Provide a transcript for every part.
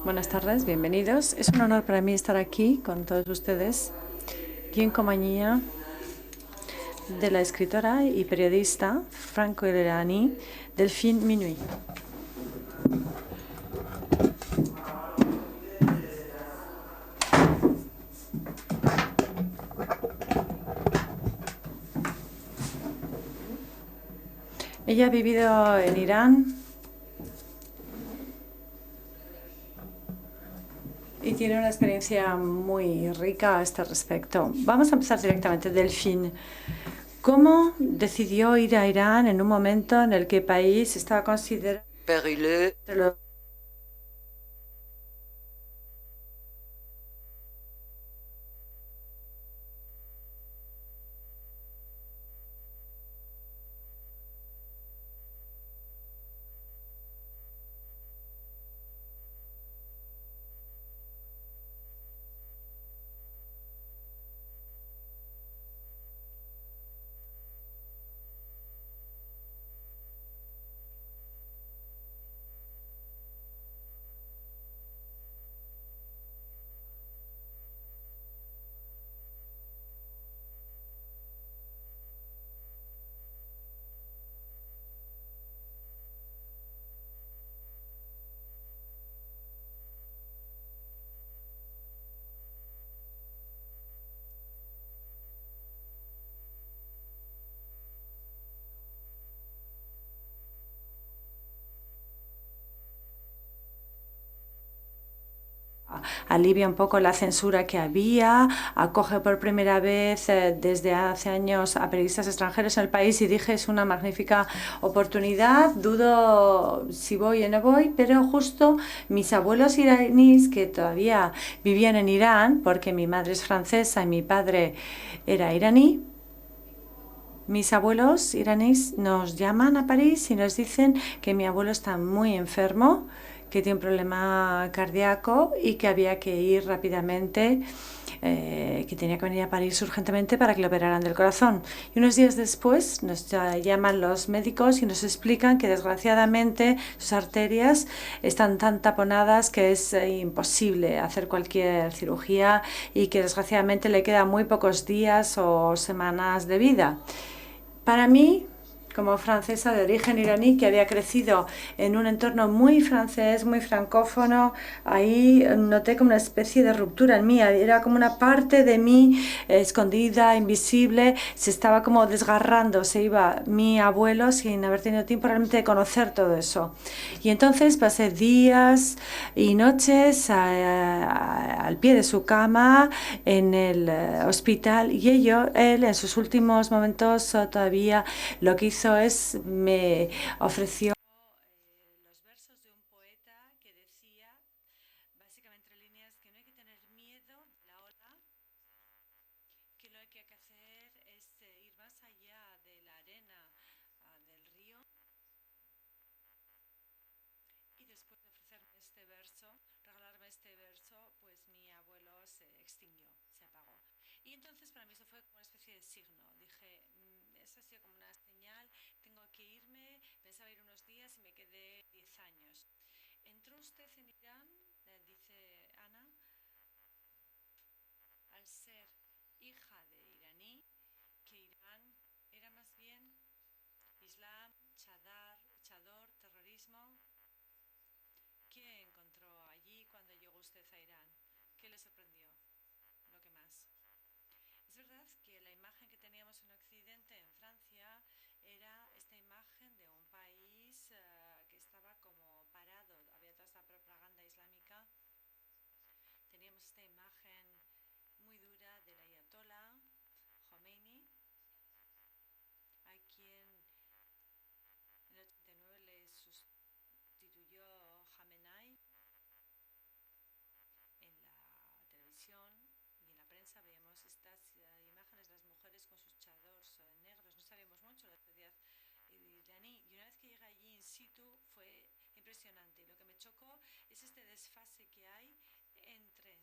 Buenas tardes, bienvenidos. Es un honor para mí estar aquí con todos ustedes y en compañía de la escritora y periodista franco-iraní Delphine Minuit. Ella ha vivido en Irán y tiene una experiencia muy rica a este respecto. Vamos a empezar directamente. Delphine, ¿cómo decidió ir a Irán en un momento en el que el país estaba considerado Périlleux. alivia un poco la censura que había, acoge por primera vez desde hace años a periodistas extranjeros en el país y dije es una magnífica oportunidad, dudo si voy o no voy, pero justo mis abuelos iraníes que todavía vivían en Irán, porque mi madre es francesa y mi padre era iraní, mis abuelos iraníes nos llaman a París y nos dicen que mi abuelo está muy enfermo, que tiene un problema cardíaco y que había que ir rápidamente, que tenía que venir a París urgentemente para que le operaran del corazón. Y unos días después nos llaman los médicos y nos explican que desgraciadamente sus arterias están tan taponadas que es imposible hacer cualquier cirugía y que desgraciadamente le quedan muy pocos días o semanas de vida. Para mí, como francesa de origen iraní, que había crecido en un entorno muy francés, muy francófono, ahí noté como una especie de ruptura en mí. Era como una parte de mí escondida, invisible, se estaba como desgarrando. Se iba mi abuelo sin haber tenido tiempo realmente de conocer todo eso. Y entonces pasé días y noches al pie de su cama en el hospital y él en sus últimos momentos todavía lo que hizo es me ofreció los versos de un poeta que decía, básicamente entre líneas, que no hay que tener miedo de la ola, que lo que hay que hacer es ir más allá de la arena del río. Y después de ofrecerme este verso, regalarme este verso, pues mi abuelo se extinguió, se apagó. Y entonces para mí eso fue como una especie de signo. Dije, eso ha sido como una señal, tengo que irme, pensaba ir unos días y me quedé 10 años. ¿Entró usted en Irán? Dice Ana, al ser hija de iraní, que Irán era más bien Islam, chador, terrorismo. ¿Qué encontró allí cuando llegó usted a Irán? ¿Qué le sorprendió? Lo que más. Es verdad que la imagen que teníamos en Occidente, en Francia, era esta imagen de un país que estaba como parado. Había toda esta propaganda islámica. Teníamos esta imagen muy dura del ayatolá Khomeini, a quien en el 89 le sustituyó Khamenei. En la televisión y en la prensa veíamos estas imágenes de las mujeres con sus chadors negros. No sabíamos mucho de la sociedad iraní y una vez que llegué allí in situ fue impresionante. Y lo que me chocó es este desfase que hay entre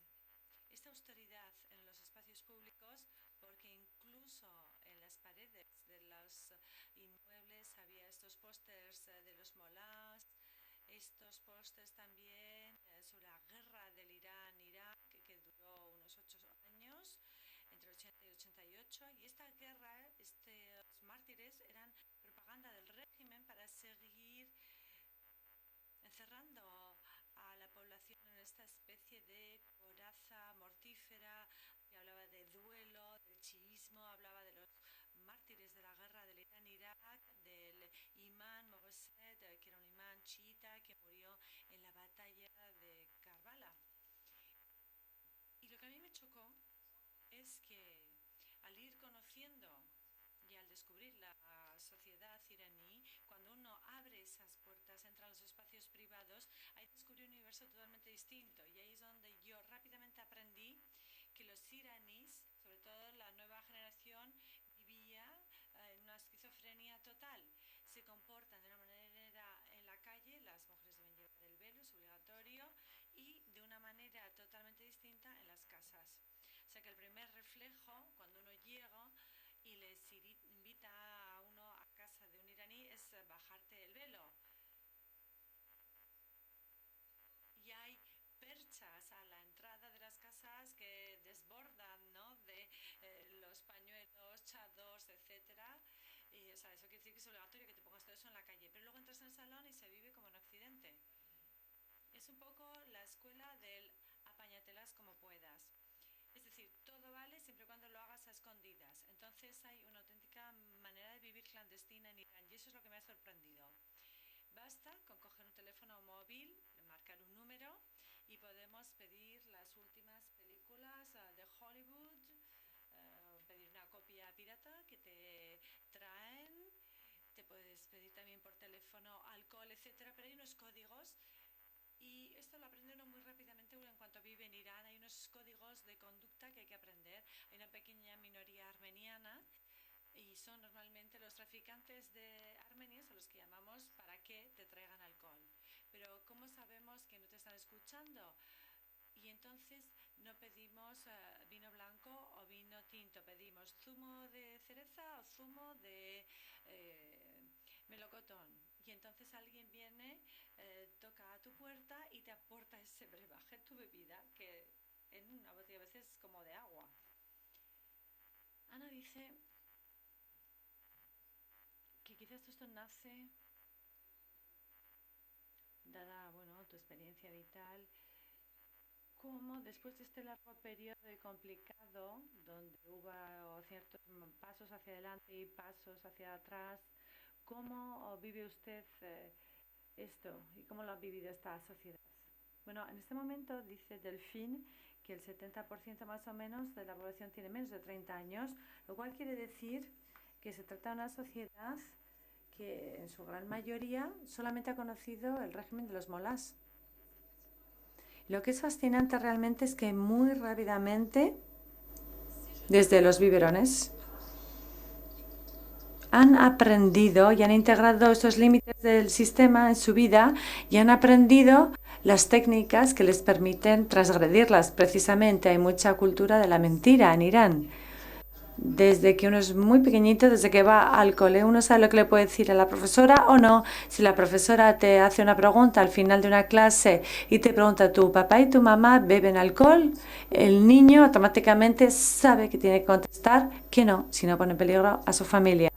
esta austeridad en los espacios públicos, porque incluso en las paredes de los inmuebles había estos pósters de los molás, estos pósters también sobre la guerra del Irán-Irak, que duró unos 8 años, entre 80 y 88, y esta guerra, estos mártires eran propaganda del régimen para seguir encerrando a la población en esta especie de coraza mortífera, que hablaba de duelo, del chiismo, hablaba de los mártires de la guerra del Irán-Irak, del imán Moghesed, que era un imán chiita que murió en la batalla de Karbala. Y lo que a mí me chocó es que al ir conociendo y al descubrir la sociedad iraní, cuando uno abre esas puertas, entra a los espacios privados, ahí descubrí un universo totalmente distinto. Y ahí es donde yo rápidamente aprendí que los iraníes, sobre todo la nueva generación, vivía en una esquizofrenia total. Se comportan de una manera en la calle, las mujeres deben llevar el velo, es obligatorio, y de una manera totalmente distinta en las casas. O sea que el primer reflejo, cuando uno llega y les invita a uno a casa de un iraní, es bajarte el velo. Y hay perchas a la entrada de las casas que desbordan, ¿no?, de los pañuelos, chadors, etcétera. Y, o sea, eso quiere decir que es obligatorio que te pongas todo eso en la calle. Pero luego entras en el salón y se vive como en Occidente. Es un poco la escuela del apáñatelas como puedas. Es decir, todo vale siempre y cuando lo hagas a escondidas. Entonces hay una auténtica manera de vivir clandestina en Irán y eso es lo que me ha sorprendido. Basta con coger un teléfono móvil, marcar un número y podemos pedir las últimas películas de Hollywood, pedir una copia pirata que te traen, te puedes pedir también por teléfono alcohol, etcétera, pero hay unos códigos. Y esto lo aprende uno muy rápidamente en cuanto vive en Irán. Hay unos códigos de conducta que hay que aprender. Hay una pequeña minoría armeniana y son normalmente los traficantes de armenios a los que llamamos para que te traigan alcohol. Pero ¿cómo sabemos que no te están escuchando? Y entonces no pedimos vino blanco o vino tinto, pedimos zumo de cereza o zumo de melocotón. Y entonces alguien viene, toca a tu puerta y te aporta ese brebaje, tu bebida, que en una botella a veces es como de agua. Ana dice que quizás esto nace dada, bueno, tu experiencia vital, como después de este largo periodo complicado, donde hubo ciertos pasos hacia adelante y pasos hacia atrás, ¿cómo vive usted esto y cómo lo ha vivido esta sociedad? Bueno, en este momento dice Delfín que el 70% más o menos de la población tiene menos de 30 años, lo cual quiere decir que se trata de una sociedad que en su gran mayoría solamente ha conocido el régimen de los molás. Lo que es fascinante realmente es que muy rápidamente, desde los biberones, han aprendido y han integrado estos límites del sistema en su vida y han aprendido las técnicas que les permiten transgredirlas. Precisamente hay mucha cultura de la mentira en Irán. Desde que uno es muy pequeñito, desde que va al cole, uno sabe lo que le puede decir a la profesora o no. Si la profesora te hace una pregunta al final de una clase y te pregunta, ¿tu papá y tu mamá beben alcohol? El niño automáticamente sabe que tiene que contestar que no, si no pone en peligro a su familia.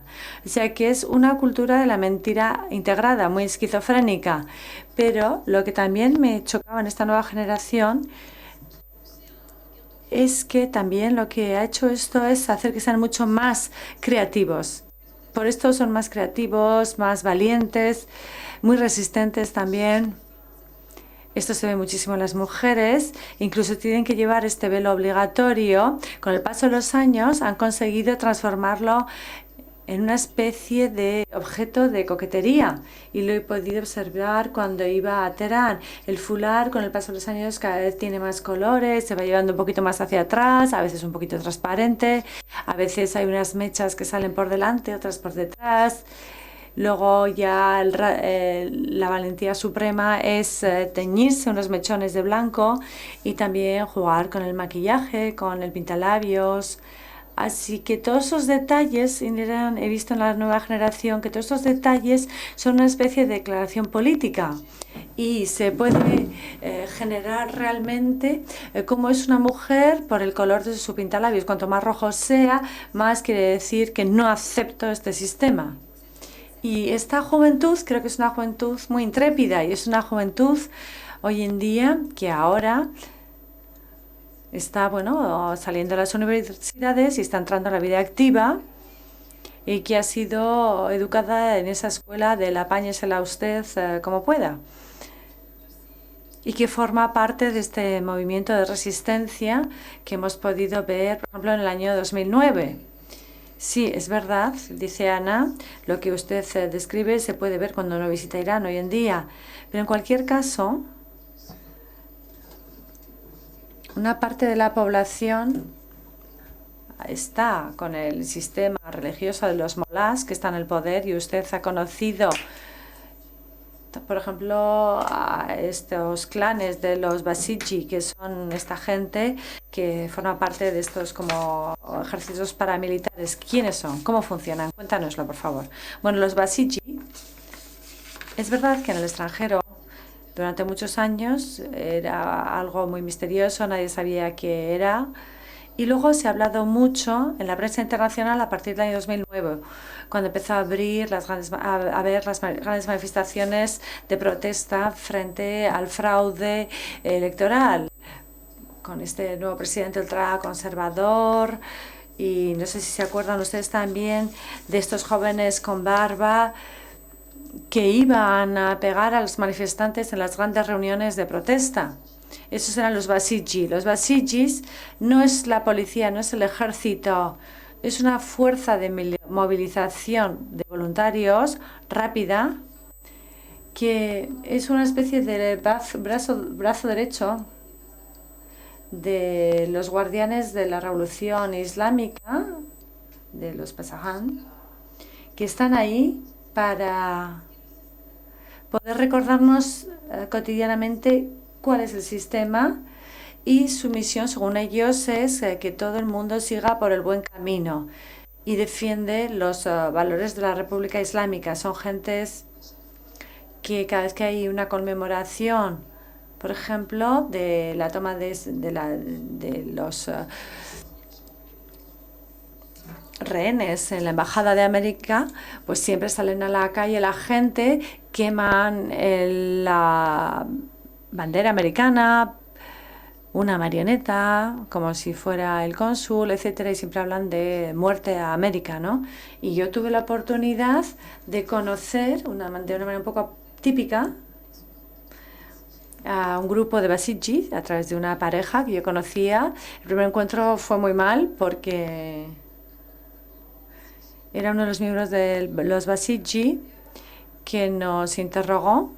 O sea que es una cultura de la mentira integrada, muy esquizofrénica. Pero lo que también me chocaba en esta nueva generación es que también lo que ha hecho esto es hacer que sean mucho más creativos. Por esto son más creativos, más valientes, muy resistentes también. Esto se ve muchísimo en las mujeres, incluso tienen que llevar este velo obligatorio. Con el paso de los años han conseguido transformarlo en una especie de objeto de coquetería y lo he podido observar cuando iba a Teherán. El fular con el paso de los años cada vez tiene más colores, se va llevando un poquito más hacia atrás, a veces un poquito transparente, a veces hay unas mechas que salen por delante, otras por detrás. Luego ya la valentía suprema es teñirse unos mechones de blanco y también jugar con el maquillaje, con el pintalabios. Así que todos esos detalles, he visto en la nueva generación que todos estos detalles son una especie de declaración política y se puede generar realmente cómo es una mujer por el color de su pintalabios. Cuanto más rojo sea, más quiere decir que no acepto este sistema. Y esta juventud creo que es una juventud muy intrépida y es una juventud hoy en día que ahora está saliendo de las universidades y está entrando a la vida activa y que ha sido educada en esa escuela del apáñesela usted como pueda y que forma parte de este movimiento de resistencia que hemos podido ver, por ejemplo, en el año 2009. Sí, es verdad, dice Ana, lo que usted describe se puede ver cuando uno visita Irán hoy en día, pero en cualquier caso, una parte de la población está con el sistema religioso de los molás que está en el poder y usted ha conocido, por ejemplo, a estos clanes de los Basiji, que son esta gente que forma parte de estos como ejércitos paramilitares. ¿Quiénes son? ¿Cómo funcionan? Cuéntanoslo, por favor. Bueno, los Basiji, es verdad que en el extranjero durante muchos años era algo muy misterioso, nadie sabía qué era. Y luego se ha hablado mucho en la prensa internacional a partir del año 2009, cuando empezó a haber las grandes manifestaciones de protesta frente al fraude electoral, con este nuevo presidente ultraconservador. Y no sé si se acuerdan ustedes también de estos jóvenes con barba que iban a pegar a los manifestantes en las grandes reuniones de protesta. Esos eran los Basiji. Los Basijis no es la policía, no es el ejército, es una fuerza de movilización de voluntarios rápida que es una especie de brazo derecho de los guardianes de la revolución islámica, de los Pasahan, que están ahí para poder recordarnos cotidianamente cuál es el sistema y su misión, según ellos, es que todo el mundo siga por el buen camino y defiende los valores de la República Islámica. Son gentes que cada vez que hay una conmemoración, por ejemplo, de la toma de los rehenes en la Embajada de América, pues siempre salen a la calle la gente, queman la bandera americana, una marioneta, como si fuera el cónsul, etcétera, y siempre hablan de muerte a América, ¿no? Y yo tuve la oportunidad de conocer de una manera un poco típica a un grupo de Basiji a través de una pareja que yo conocía. El primer encuentro fue muy mal porque era uno de los miembros de los Basiji que nos interrogó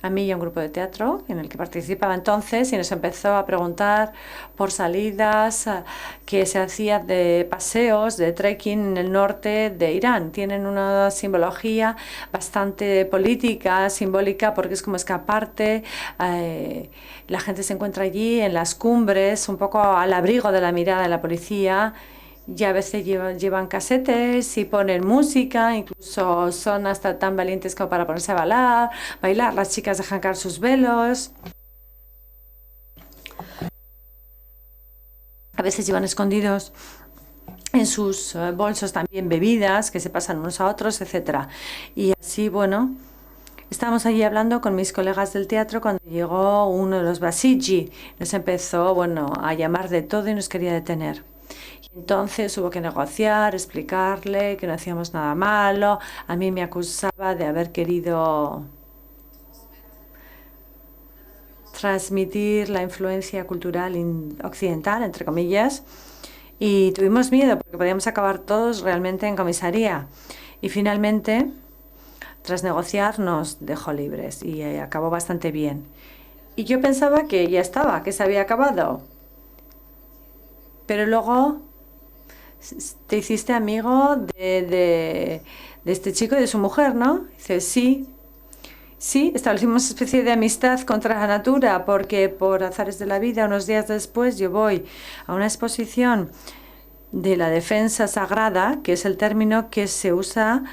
a mí y a un grupo de teatro en el que participaba entonces y nos empezó a preguntar por salidas que se hacían de paseos, de trekking en el norte de Irán. Tienen una simbología bastante política, simbólica, porque es como escaparte. La gente se encuentra allí en las cumbres, un poco al abrigo de la mirada de la policía. Y a veces llevan casetes y ponen música, incluso son hasta tan valientes como para ponerse a bailar. Las chicas dejan caer sus velos. A veces llevan escondidos en sus bolsos también bebidas que se pasan unos a otros, etc. Y así, bueno, estábamos allí hablando con mis colegas del teatro cuando llegó uno de los Basiji. Nos empezó, a llamar de todo y nos quería detener. Entonces hubo que negociar, explicarle que no hacíamos nada malo. A mí me acusaba de haber querido transmitir la influencia cultural occidental, entre comillas, y tuvimos miedo porque podíamos acabar todos realmente en comisaría. Y finalmente, tras negociar, nos dejó libres y acabó bastante bien. Y yo pensaba que ya estaba, que se había acabado. Pero luego te hiciste amigo de este chico y de su mujer, ¿no? Dice, sí. Sí, establecimos una especie de amistad contra la natura porque por azares de la vida, unos días después, yo voy a una exposición de la defensa sagrada, que es el término que se usa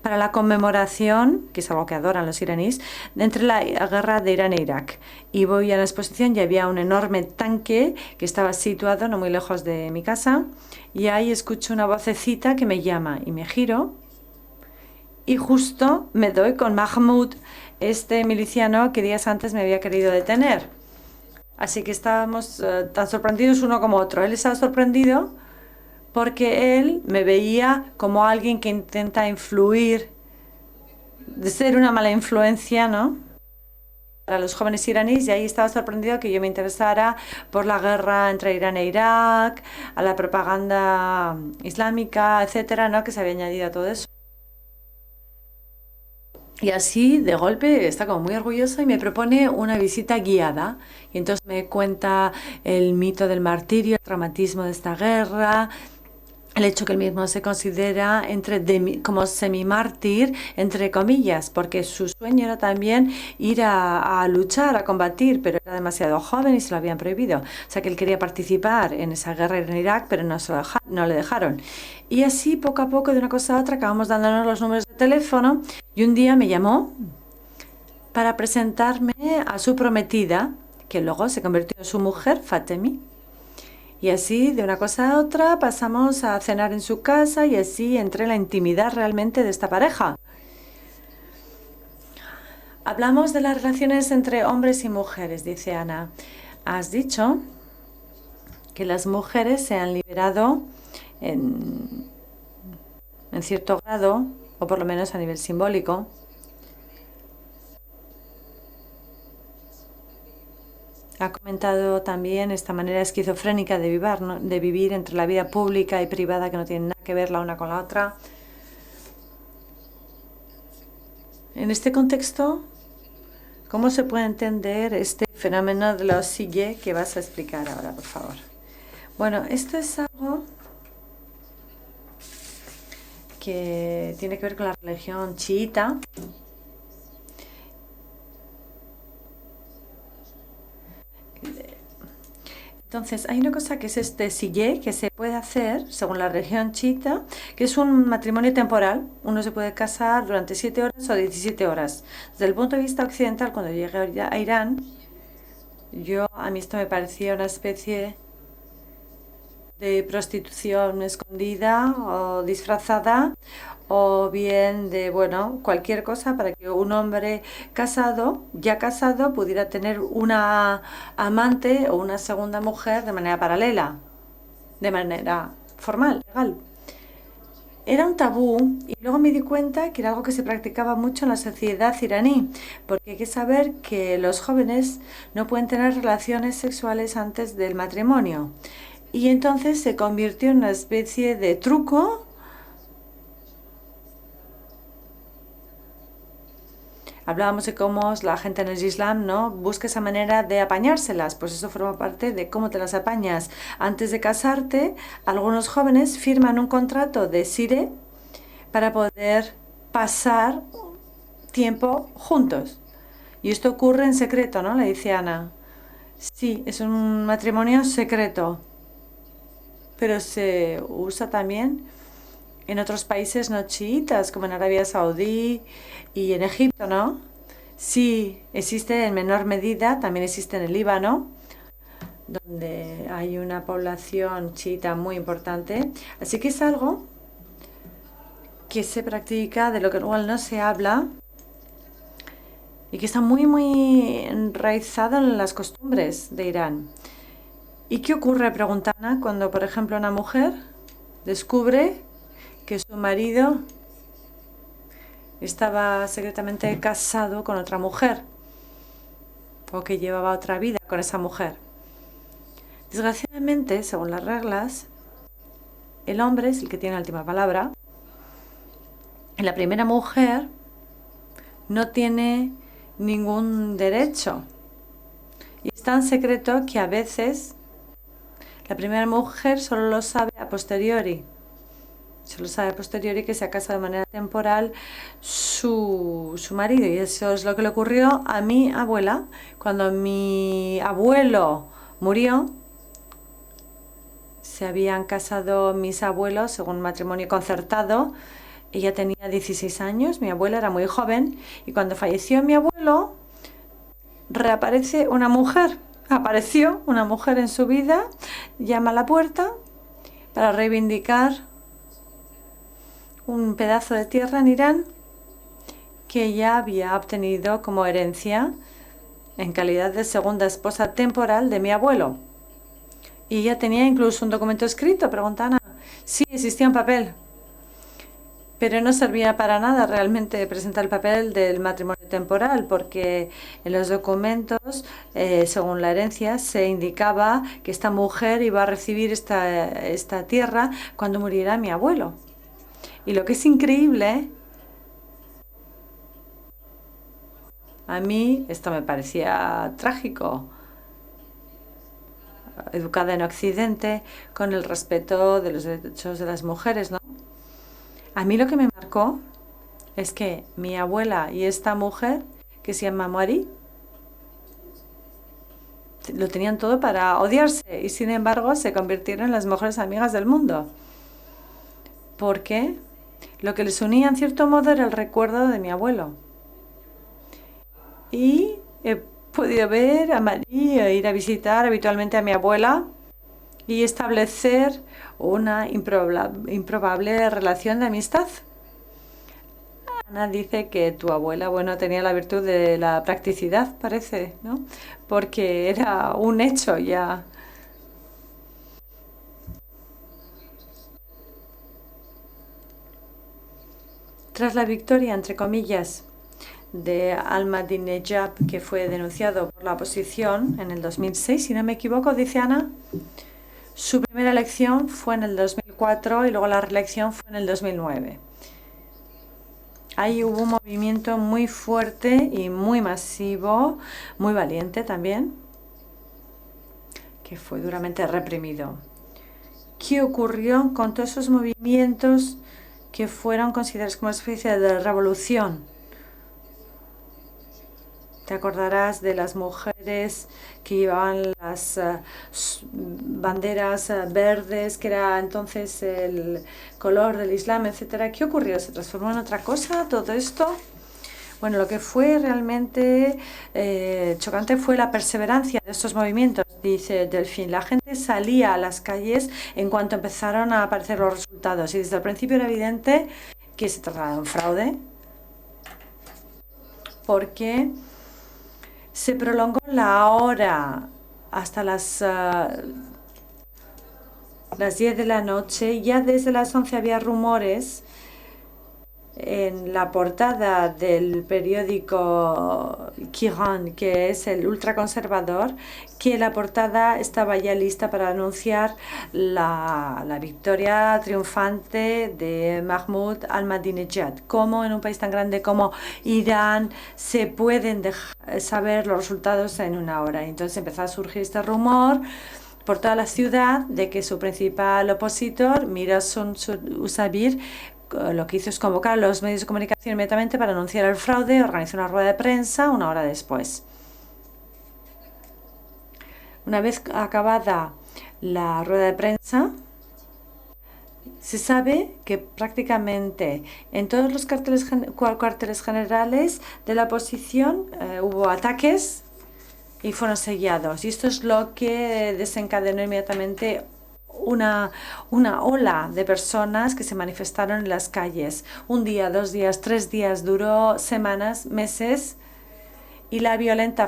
para la conmemoración, que es algo que adoran los iraníes, entre la guerra de Irán e Irak. Y voy a la exposición y había un enorme tanque que estaba situado no muy lejos de mi casa, y ahí escucho una vocecita que me llama y me giro y justo me doy con Mahmoud, este miliciano que días antes me había querido detener. Así que estábamos tan sorprendidos uno como otro. Él estaba sorprendido porque él me veía como alguien que intenta influir, de ser una mala influencia, ¿no?, para los jóvenes iraníes, y ahí estaba sorprendido que yo me interesara por la guerra entre Irán e Irak, a la propaganda islámica, etcétera, ¿no?, que se había añadido a todo eso. Y así, de golpe, está como muy orgulloso y me propone una visita guiada. Y entonces me cuenta el mito del martirio, el traumatismo de esta guerra, el hecho que él mismo se considera como semimártir, entre comillas, porque su sueño era también ir a luchar, a combatir, pero era demasiado joven y se lo habían prohibido. O sea que él quería participar en esa guerra en Irak, pero no le dejaron. Y así, poco a poco, de una cosa a otra, acabamos dándonos los números de teléfono y un día me llamó para presentarme a su prometida, que luego se convirtió en su mujer, Fatemi. Y así, de una cosa a otra, pasamos a cenar en su casa y así entré en la intimidad realmente de esta pareja. Hablamos de las relaciones entre hombres y mujeres, dice Ana. Has dicho que las mujeres se han liberado en cierto grado, o por lo menos a nivel simbólico. Ha comentado también esta manera esquizofrénica de vivir entre la vida pública y privada, que no tienen nada que ver la una con la otra. En este contexto, ¿cómo se puede entender este fenómeno de los sillé que vas a explicar ahora, por favor? Bueno, esto es algo que tiene que ver con la religión chiita. Entonces, hay una cosa que es este sillé que se puede hacer, según la religión chiita, que es un matrimonio temporal. Uno se puede casar durante 7 horas o 17 horas. Desde el punto de vista occidental, cuando llegué a Irán, a mí esto me parecía una especie de prostitución escondida o disfrazada, o bien de, bueno, cualquier cosa para que un hombre ya casado, pudiera tener una amante o una segunda mujer de manera paralela, de manera formal, legal. Era un tabú y luego me di cuenta que era algo que se practicaba mucho en la sociedad iraní, porque hay que saber que los jóvenes no pueden tener relaciones sexuales antes del matrimonio. Y entonces se convirtió en una especie de truco. Hablábamos de cómo la gente en el Islam, ¿no?, busca esa manera de apañárselas. Pues eso forma parte de cómo te las apañas. Antes de casarte, algunos jóvenes firman un contrato de siré para poder pasar tiempo juntos. Y esto ocurre en secreto, ¿no?, le dice Ana. Sí, es un matrimonio secreto, pero se usa también en otros países no chiitas, como en Arabia Saudí y en Egipto, ¿no? Sí, existe en menor medida, también existe en el Líbano, donde hay una población chiita muy importante. Así que es algo que se practica, de lo que igual no se habla, y que está muy, muy enraizado en las costumbres de Irán. ¿Y qué ocurre, pregunta Ana, cuando, por ejemplo, una mujer descubre que su marido estaba secretamente casado con otra mujer o que llevaba otra vida con esa mujer? Desgraciadamente, según las reglas, el hombre es el que tiene la última palabra y la primera mujer no tiene ningún derecho. Y es tan secreto que a veces la primera mujer solo lo sabe a posteriori. Solo sabe a posteriori que se ha casado de manera temporal su marido. Y eso es lo que le ocurrió a mi abuela. Cuando mi abuelo murió, Se habían casado mis abuelos según un matrimonio concertado. Ella tenía 16 años, mi abuela era muy joven, y cuando falleció mi abuelo, reaparece una mujer. Apareció una mujer en su vida, llama a la puerta para reivindicar un pedazo de tierra en Irán que ella había obtenido como herencia en calidad de segunda esposa temporal de mi abuelo. Y ella tenía incluso un documento escrito, pregunta Ana. Sí, existía un papel, pero no servía para nada realmente presentar el papel del matrimonio temporal, porque en los documentos, según la herencia, se indicaba que esta mujer iba a recibir esta tierra cuando muriera mi abuelo. Y lo que es increíble, a mí esto me parecía trágico. Educada en Occidente, con el respeto de los derechos de las mujeres, ¿no? A mí lo que me marcó es que mi abuela y esta mujer, que se llama Mari, lo tenían todo para odiarse y sin embargo se convirtieron en las mejores amigas del mundo. Porque lo que les unía en cierto modo era el recuerdo de mi abuelo. Y he podido ver a María, ir a visitar habitualmente a mi abuela y establecer una improbable relación de amistad. Ana dice que tu abuela, bueno, tenía la virtud de la practicidad, parece, ¿no? Porque era un hecho ya. Tras la victoria, entre comillas, de Ahmadinejad, que fue denunciado por la oposición en el 2006, si no me equivoco, dice Ana, su primera elección fue en el 2004 y luego la reelección fue en el 2009. Ahí hubo un movimiento muy fuerte y muy masivo, muy valiente también, que fue duramente reprimido. ¿Qué ocurrió con todos esos movimientos que fueron considerados como una especie de revolución? Te acordarás de las mujeres que llevaban las banderas verdes, que era entonces el color del Islam, etcétera. ¿Qué ocurrió? ¿Se transformó en otra cosa todo esto? Bueno, lo que fue realmente chocante fue la perseverancia de estos movimientos, dice Delphine. La gente salía a las calles en cuanto empezaron a aparecer los resultados y desde el principio era evidente que se trataba de un fraude, porque se prolongó la hora hasta las 10 de la noche. Ya desde las 11 había rumores en la portada del periódico Kiran, que es el ultraconservador, que la portada estaba ya lista para anunciar la victoria triunfante de Mahmoud Ahmadinejad. Como en un país tan grande como Irán se pueden saber los resultados en una hora. Entonces empezó a surgir este rumor por toda la ciudad de que su principal opositor, Mirasun Usabir, lo que hizo es convocar a los medios de comunicación inmediatamente para anunciar el fraude, organizó una rueda de prensa una hora después. Una vez acabada la rueda de prensa, se sabe que prácticamente en todos los cuarteles generales de la oposición hubo ataques y fueron sellados. Y esto es lo que desencadenó inmediatamente una ola de personas que se manifestaron en las calles. Un día, 2 días, 3 días, duró semanas, meses, y la violencia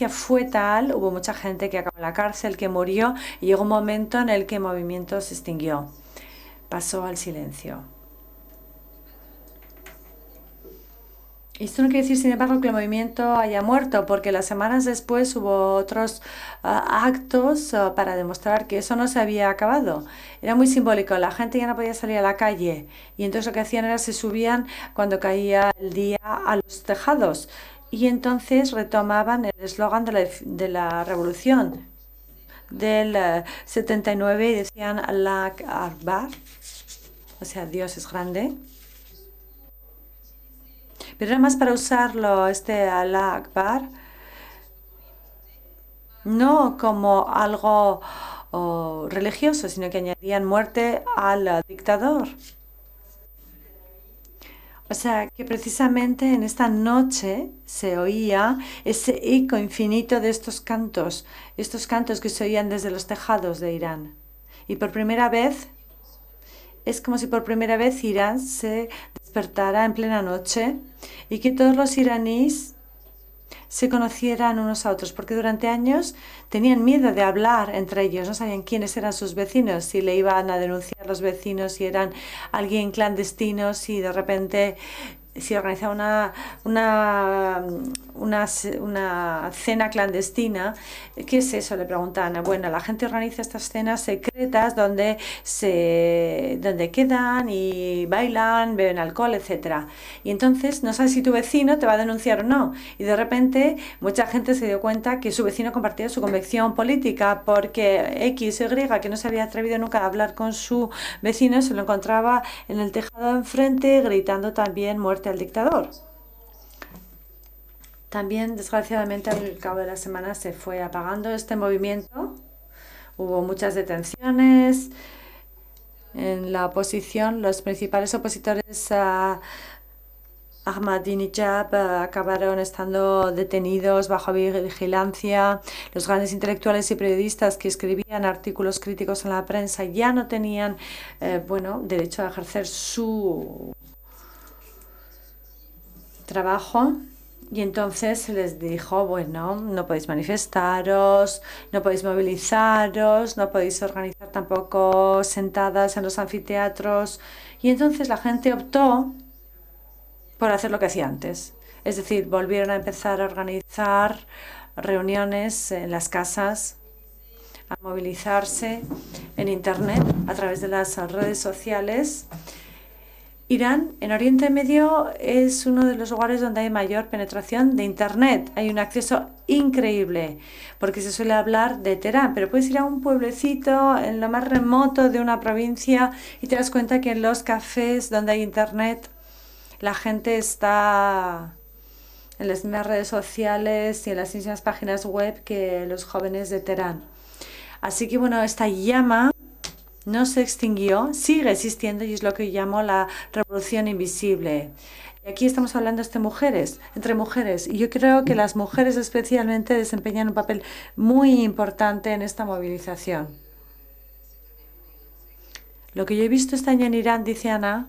fue tal, hubo mucha gente que acabó en la cárcel, que murió, y llegó un momento en el que el movimiento se extinguió, pasó al silencio. Esto no quiere decir, sin embargo, que el movimiento haya muerto, porque las semanas después hubo otros actos para demostrar que eso no se había acabado. Era muy simbólico, la gente ya no podía salir a la calle y entonces lo que hacían era se subían cuando caía el día a los tejados y entonces retomaban el eslogan de la revolución del 79 y decían Allah Akbar, o sea, Dios es grande. Pero era más para usarlo, Allah Akbar, no como algo o religioso, sino que añadían muerte al dictador. O sea, que precisamente en esta noche se oía ese eco infinito de estos cantos que se oían desde los tejados de Irán. Y por primera vez, es como si por primera vez Irán se despertara en plena noche y que todos los iraníes se conocieran unos a otros, porque durante años tenían miedo de hablar entre ellos, no sabían quiénes eran sus vecinos, si le iban a denunciar los vecinos, si eran alguien clandestino, si de repente si organizaba una cena clandestina. ¿Qué es eso?, le preguntaban. Bueno, la gente organiza estas cenas secretas donde quedan y bailan, beben alcohol, etcétera. Y entonces no sabes si tu vecino te va a denunciar o no. Y de repente mucha gente se dio cuenta que su vecino compartía su convicción política, porque X o Y, que no se había atrevido nunca a hablar con su vecino, se lo encontraba en el tejado enfrente gritando también muerte al dictador. También, desgraciadamente, al cabo de la semana se fue apagando este movimiento. Hubo muchas detenciones en la oposición. Los principales opositores a Ahmadinejad acabaron estando detenidos bajo vigilancia. Los grandes intelectuales y periodistas que escribían artículos críticos en la prensa ya no tenían derecho a ejercer su trabajo. Y entonces se les dijo, bueno, no podéis manifestaros, no podéis movilizaros, no podéis organizar tampoco sentadas en los anfiteatros. Y entonces la gente optó por hacer lo que hacía antes. Es decir, volvieron a empezar a organizar reuniones en las casas, a movilizarse en Internet a través de las redes sociales. Irán, en Oriente Medio, es uno de los lugares donde hay mayor penetración de Internet. Hay un acceso increíble, porque se suele hablar de Teherán, pero puedes ir a un pueblecito en lo más remoto de una provincia y te das cuenta que en los cafés donde hay Internet, la gente está en las mismas redes sociales y en las mismas páginas web que los jóvenes de Teherán. Así que bueno, esta llama no se extinguió, sigue existiendo y es lo que llamo la revolución invisible. Y aquí estamos hablando entre mujeres, y yo creo que las mujeres especialmente desempeñan un papel muy importante en esta movilización. Lo que yo he visto este año en Irán, dice Ana,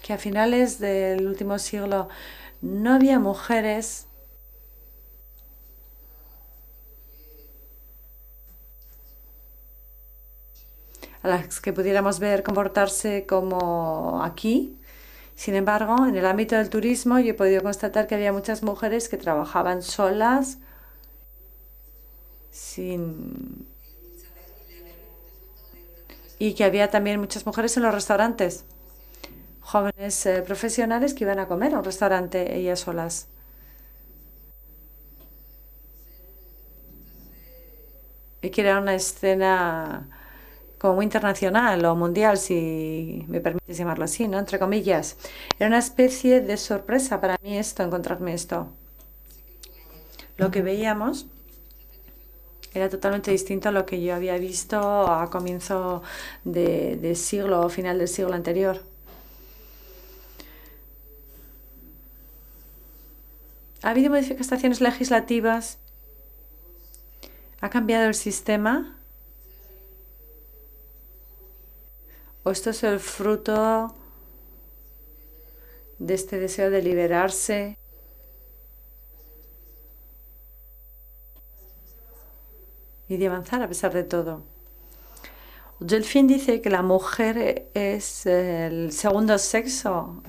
que a finales del último siglo no había mujeres a las que pudiéramos ver comportarse como aquí. Sin embargo, en el ámbito del turismo yo he podido constatar que había muchas mujeres que trabajaban solas, y que había también muchas mujeres en los restaurantes, jóvenes profesionales que iban a comer a un restaurante ellas solas. Y que era una escena como muy internacional o mundial, si me permites llamarlo así, ¿no?, entre comillas. Era una especie de sorpresa para mí encontrarme esto. Lo que veíamos era totalmente distinto a lo que yo había visto a comienzo de siglo o final del siglo anterior. ¿Ha habido modificaciones legislativas? ¿Ha cambiado el sistema? ¿O esto es el fruto de este deseo de liberarse? Y de avanzar a pesar de todo. Gelfin dice que la mujer es el segundo sexo,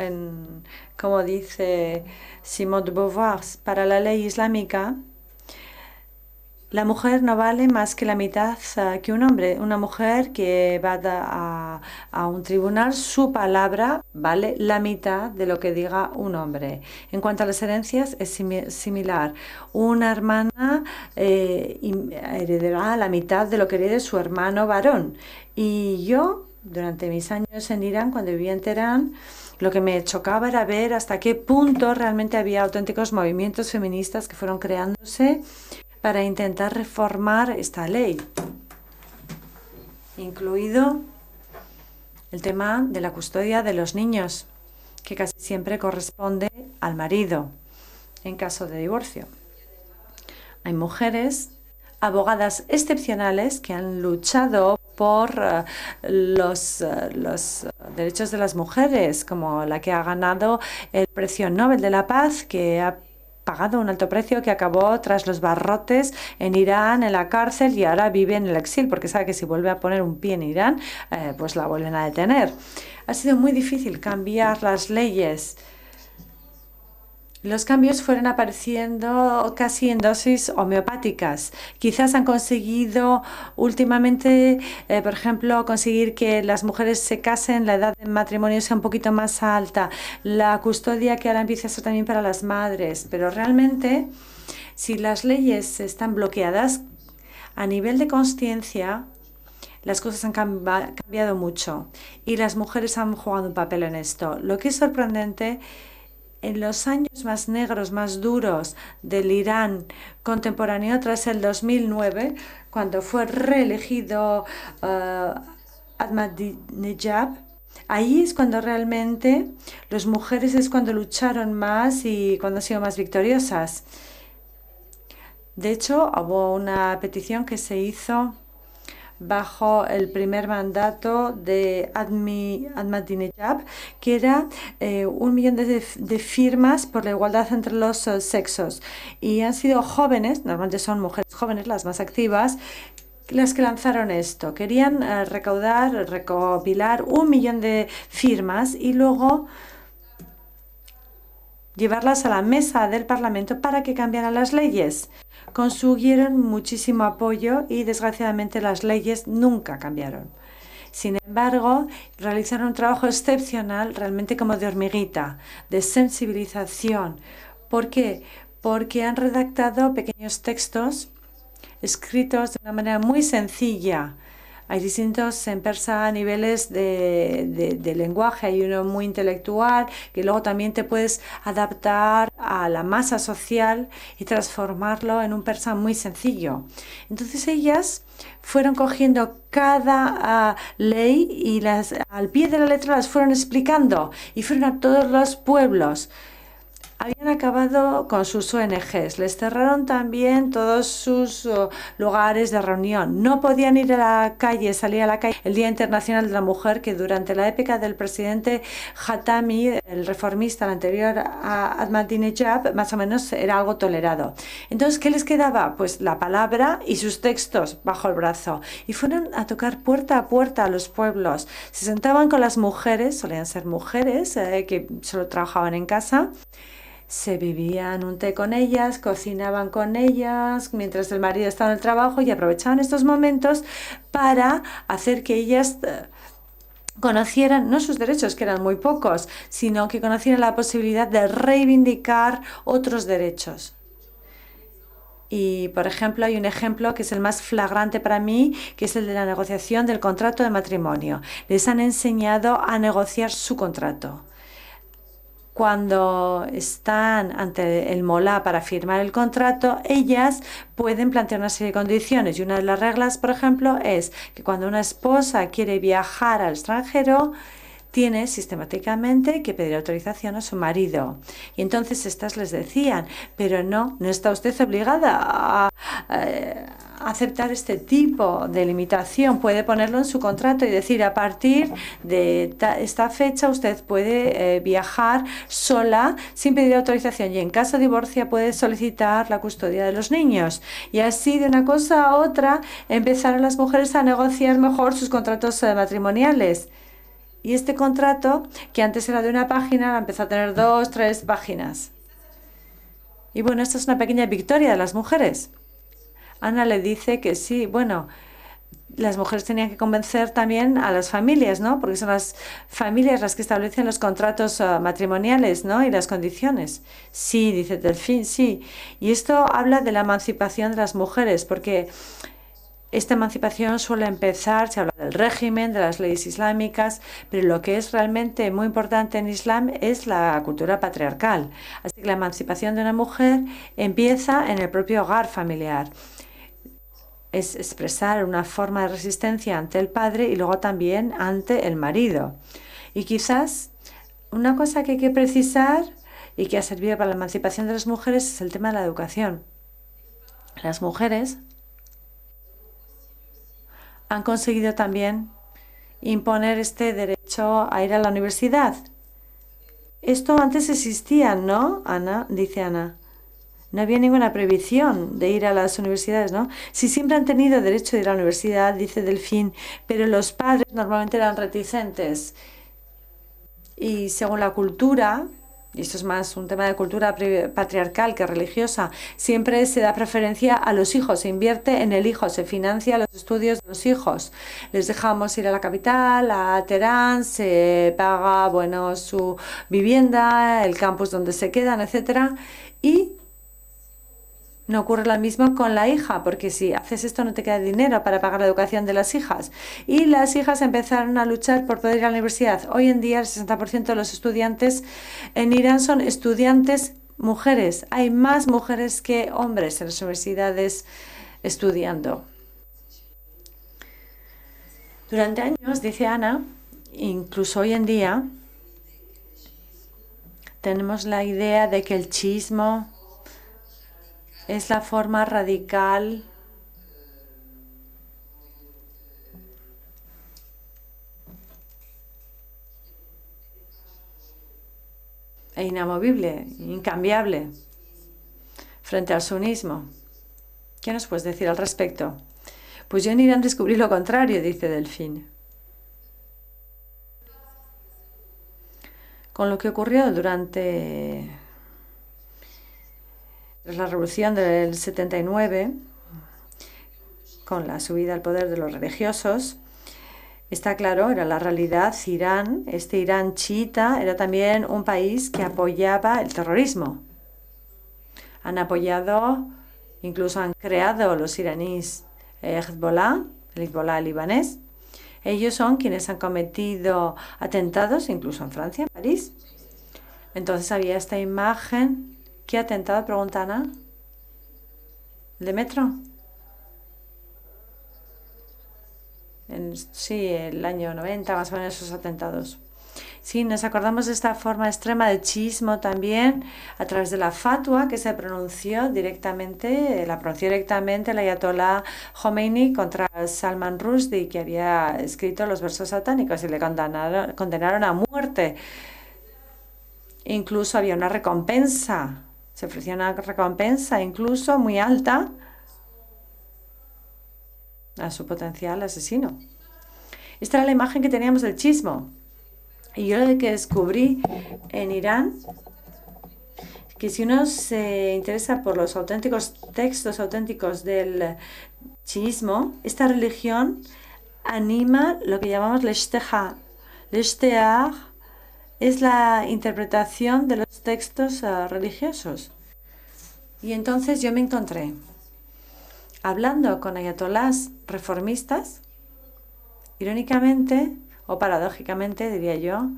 como dice Simone de Beauvoir. Para la ley islámica, la mujer no vale más que la mitad que un hombre. Una mujer que va a un tribunal, su palabra vale la mitad de lo que diga un hombre. En cuanto a las herencias, es similar. Una hermana heredará la mitad de lo que herede su hermano varón. Y yo, durante mis años en Irán, cuando vivía en Teherán, lo que me chocaba era ver hasta qué punto realmente había auténticos movimientos feministas que fueron creándose para intentar reformar esta ley, incluido el tema de la custodia de los niños, que casi siempre corresponde al marido en caso de divorcio. Hay mujeres, abogadas excepcionales, que han luchado por los derechos de las mujeres, como la que ha ganado el Premio Nobel de la Paz, que ha pagado un alto precio, que acabó tras los barrotes en Irán, en la cárcel, y ahora vive en el exilio, porque sabe que si vuelve a poner un pie en Irán, pues la vuelven a detener. Ha sido muy difícil cambiar las leyes. Los cambios fueron apareciendo casi en dosis homeopáticas. Quizás han conseguido últimamente, por ejemplo, conseguir que las mujeres se casen, la edad de matrimonio sea un poquito más alta, la custodia que ahora empieza a ser también para las madres. Pero realmente, si las leyes están bloqueadas, a nivel de conciencia, las cosas han cambiado mucho y las mujeres han jugado un papel en esto. Lo que es sorprendente, en los años más negros, más duros del Irán contemporáneo, tras el 2009, cuando fue reelegido Ahmadinejad, ahí es cuando realmente las mujeres lucharon más y cuando han sido más victoriosas. De hecho, hubo una petición que se hizo bajo el primer mandato de Ahmadinejad, que era 1 millón de firmas por la igualdad entre los sexos. Y han sido jóvenes, normalmente son mujeres jóvenes las más activas, las que lanzaron esto. Querían recopilar 1 millón de firmas y luego llevarlas a la mesa del Parlamento para que cambiaran las leyes. Consiguieron muchísimo apoyo y desgraciadamente las leyes nunca cambiaron. Sin embargo, realizaron un trabajo excepcional, realmente como de hormiguita, de sensibilización. ¿Por qué? Porque han redactado pequeños textos escritos de una manera muy sencilla. Hay distintos en persa niveles de lenguaje. Hay uno muy intelectual, que luego también te puedes adaptar a la masa social y transformarlo en un persa muy sencillo. Entonces ellas fueron cogiendo cada ley y al pie de la letra las fueron explicando y fueron a todos los pueblos. Habían acabado con sus ONGs, les cerraron también todos sus lugares de reunión. No podían ir a la calle, salir a la calle. El Día Internacional de la Mujer, que durante la época del presidente Khatami, el reformista, el anterior a Ahmadinejad, más o menos era algo tolerado. Entonces, ¿qué les quedaba? Pues la palabra y sus textos bajo el brazo. Y fueron a tocar puerta a puerta a los pueblos. Se sentaban con las mujeres, solían ser mujeres que solo trabajaban en casa. Se bebían un té con ellas, cocinaban con ellas mientras el marido estaba en el trabajo y aprovechaban estos momentos para hacer que ellas conocieran no sus derechos, que eran muy pocos, sino que conocieran la posibilidad de reivindicar otros derechos. Y, por ejemplo, hay un ejemplo que es el más flagrante para mí, que es el de la negociación del contrato de matrimonio. Les han enseñado a negociar su contrato. Cuando están ante el molá para firmar el contrato, ellas pueden plantear una serie de condiciones. Y una de las reglas, por ejemplo, es que cuando una esposa quiere viajar al extranjero, tiene sistemáticamente que pedir autorización a su marido. Y entonces estas les decían, pero no está usted obligada a aceptar este tipo de limitación. Puede ponerlo en su contrato y decir, a partir de esta fecha usted puede viajar sola sin pedir autorización y en caso de divorcio puede solicitar la custodia de los niños. Y así, de una cosa a otra, empezaron las mujeres a negociar mejor sus contratos matrimoniales. Y este contrato, que antes era de una página, empezó a tener 2, 3 páginas. Y bueno, esta es una pequeña victoria de las mujeres. Ana le dice que sí, bueno, las mujeres tenían que convencer también a las familias, ¿no? Porque son las familias las que establecen los contratos matrimoniales, ¿no? Y las condiciones. Sí, dice Delfín, sí. Y esto habla de la emancipación de las mujeres, porque esta emancipación suele empezar, se habla del régimen, de las leyes islámicas, pero lo que es realmente muy importante en Islam es la cultura patriarcal. Así que la emancipación de una mujer empieza en el propio hogar familiar. Es expresar una forma de resistencia ante el padre y luego también ante el marido. Y quizás una cosa que hay que precisar y que ha servido para la emancipación de las mujeres es el tema de la educación. Las mujeres han conseguido también imponer este derecho a ir a la universidad. Esto antes existía, ¿no, Ana? Dice Ana. No había ninguna prohibición de ir a las universidades, ¿no? Sí, siempre han tenido derecho a ir a la universidad, dice Delfín, pero los padres normalmente eran reticentes. Y según la cultura, y esto es más un tema de cultura patriarcal que religiosa, siempre se da preferencia a los hijos, se invierte en el hijo, se financia los estudios de los hijos. Les dejamos ir a la capital, a Teherán, se paga, bueno, su vivienda, el campus donde se quedan, etcétera, y no ocurre lo mismo con la hija, porque si haces esto no te queda dinero para pagar la educación de las hijas. Y las hijas empezaron a luchar por poder ir a la universidad. Hoy en día el 60% de los estudiantes en Irán son estudiantes mujeres. Hay más mujeres que hombres en las universidades estudiando. Durante años, dice Ana, incluso hoy en día, tenemos la idea de que el chiismo es la forma radical e inamovible, incambiable frente al sunismo. ¿Qué nos puedes decir al respecto? Pues yo en Irán descubrí lo contrario, dice Delfín. Con lo que ocurrió durante la revolución del 79, con la subida al poder de los religiosos, está claro, era la realidad. Irán, este Irán chiita, era también un país que apoyaba el terrorismo. Han apoyado, incluso han creado los iraníes Hezbollah, el Hezbollah libanés. Ellos son quienes han cometido atentados, incluso en Francia, en París. Entonces había esta imagen. ¿Qué atentado? Pregunta Ana. ¿El de metro? Sí, el año 90, más o menos, esos atentados. Sí, nos acordamos de esta forma extrema de chiismo también a través de la fatwa que se pronunció directamente, el ayatolá Khomeini contra Salman Rushdie, que había escrito los versos satánicos y le condenaron a muerte. Incluso había una recompensa. Se ofrecía una recompensa incluso muy alta a su potencial asesino. Esta era la imagen que teníamos del chiismo. Y yo lo que descubrí en Irán, que si uno se interesa por los auténticos textos auténticos del chiismo, esta religión anima lo que llamamos l'ishtihar. L'ishtihar es la interpretación de los textos religiosos. Y entonces yo me encontré hablando con ayatolás reformistas, irónicamente o paradójicamente, diría yo,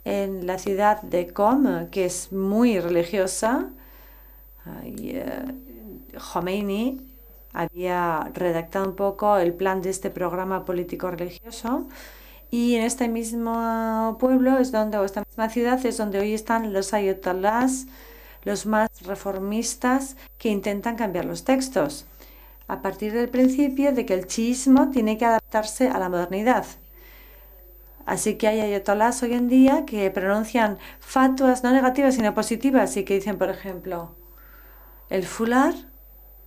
en la ciudad de Qom, que es muy religiosa. Khomeini había redactado un poco el plan de este programa político religioso. Y en este mismo pueblo es donde, o esta misma ciudad, es donde hoy están los ayatolás, los más reformistas, que intentan cambiar los textos, a partir del principio de que el chiismo tiene que adaptarse a la modernidad. Así que hay ayatolás hoy en día que pronuncian fatwas no negativas, sino positivas, y que dicen, por ejemplo, el fular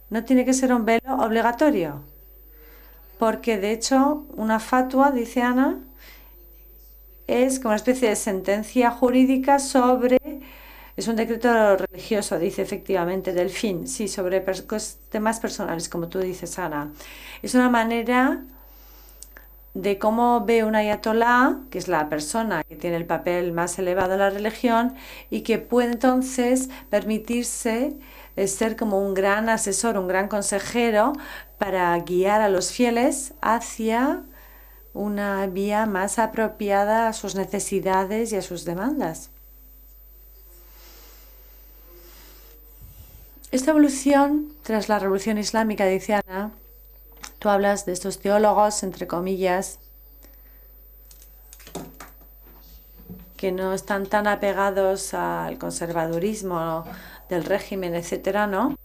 no tiene que ser un velo obligatorio, porque de hecho una fatwa, dice Ana, es como una especie de sentencia jurídica sobre, es un decreto religioso, dice efectivamente Delfín, sí, sobre temas personales, como tú dices, Ana. Es una manera de cómo ve un ayatolá, que es la persona que tiene el papel más elevado en la religión y que puede entonces permitirse ser como un gran asesor, un gran consejero para guiar a los fieles hacia una vía más apropiada a sus necesidades y a sus demandas. Esta evolución tras la Revolución Islámica, dice Ana, tú hablas de estos teólogos, entre comillas, que no están tan apegados al conservadurismo del régimen, etcétera, ¿no?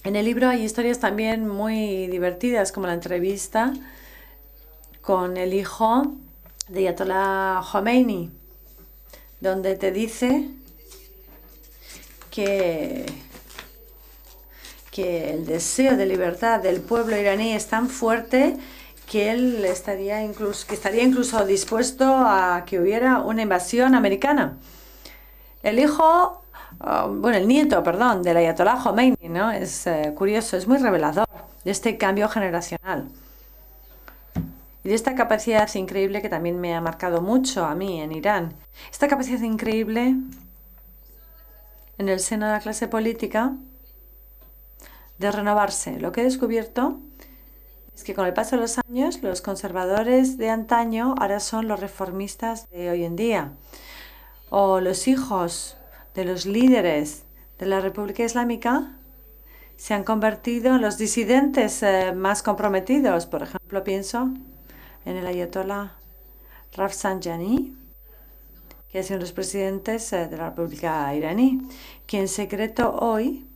En el libro hay historias también muy divertidas, como la entrevista con el hijo de Ayatollah Khomeini, donde te dice que el deseo de libertad del pueblo iraní es tan fuerte que él estaría incluso dispuesto a que hubiera una invasión americana. El nieto, perdón, del Ayatollah Khomeini, ¿no? Es curioso, es muy revelador de este cambio generacional y de esta capacidad increíble que también me ha marcado mucho a mí en Irán. Esta capacidad increíble en el seno de la clase política de renovarse. Lo que he descubierto es que con el paso de los años, los conservadores de antaño ahora son los reformistas de hoy en día, o los hijos de los líderes de la República Islámica se han convertido en los disidentes más comprometidos. Por ejemplo, pienso en el ayatollah Rafsanjani, que ha sido uno de los presidentes de la República iraní, que en secreto hoy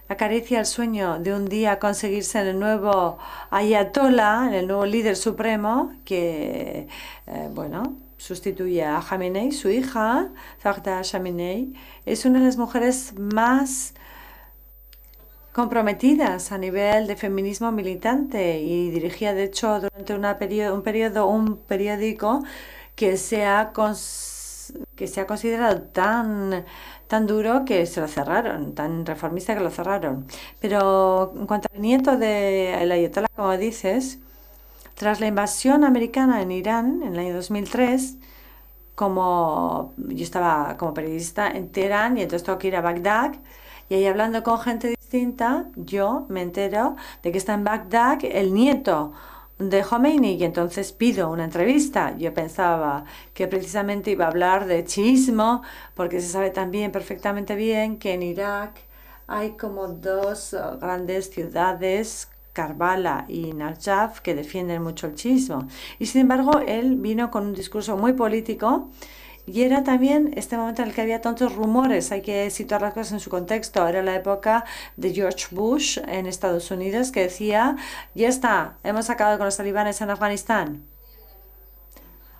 acaricia el sueño de un día conseguirse en el nuevo ayatollah, en el nuevo líder supremo, que, sustituye a Khamenei. Su hija, Zahra Khamenei, es una de las mujeres más comprometidas a nivel de feminismo militante y dirigía, de hecho, durante un periódico que se ha considerado tan duro que se lo cerraron, tan reformista que lo cerraron. Pero en cuanto al nieto del ayatollah, como dices, tras la invasión americana en Irán en el año 2003, yo estaba como periodista en Teherán y entonces tengo que ir a Bagdad, y ahí hablando con gente distinta, yo me entero de que está en Bagdad el nieto de Khomeini y entonces pido una entrevista. Yo pensaba que precisamente iba a hablar de chiismo, porque se sabe también perfectamente bien que en Irak hay como dos grandes ciudades, Karbala y Najaf, que defienden mucho el chiismo. Y sin embargo, él vino con un discurso muy político y era también este momento en el que había tantos rumores. Hay que situar las cosas en su contexto. Era la época de George Bush en Estados Unidos, que decía, ya está, hemos acabado con los talibanes en Afganistán.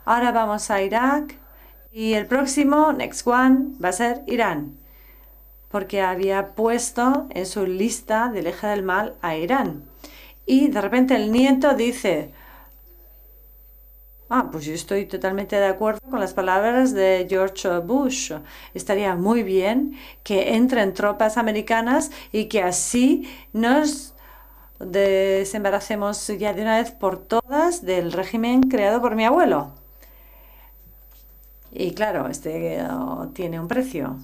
Ahora vamos a Irak y el próximo, next one, va a ser Irán, porque había puesto en su lista del eje del mal a Irán. Y de repente el nieto dice, pues yo estoy totalmente de acuerdo con las palabras de George Bush. Estaría muy bien que entren tropas americanas y que así nos desembaracemos ya de una vez por todas del régimen creado por mi abuelo. Y claro, tiene un precio.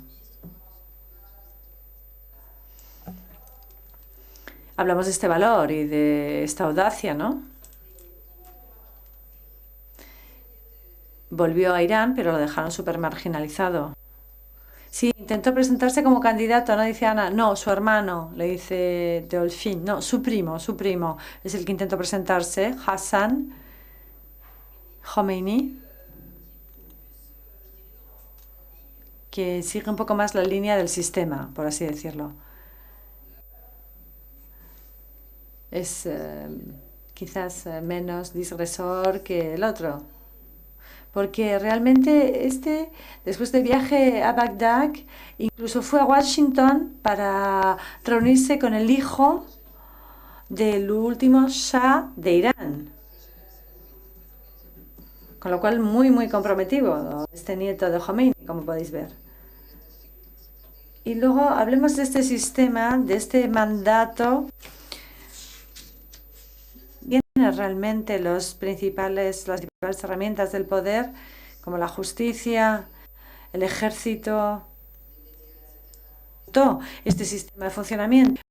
Hablamos de este valor y de esta audacia, ¿no? Volvió a Irán, pero lo dejaron súper marginalizado. Sí, intentó presentarse como candidato, ¿no? Dice Ana. No, su hermano, le dice Dolphin. No, su primo es el que intentó presentarse, Hassan Khomeini, que sigue un poco más la línea del sistema, por así decirlo. Es quizás menos disgresor que el otro. Porque realmente después del viaje a Bagdad, incluso fue a Washington para reunirse con el hijo del último Shah de Irán. Con lo cual, muy, muy comprometido este nieto de Khomeini, como podéis ver. Y luego hablemos de este sistema, de este mandato. Vienen realmente las principales herramientas del poder, como la justicia, el ejército, todo este sistema de funcionamiento,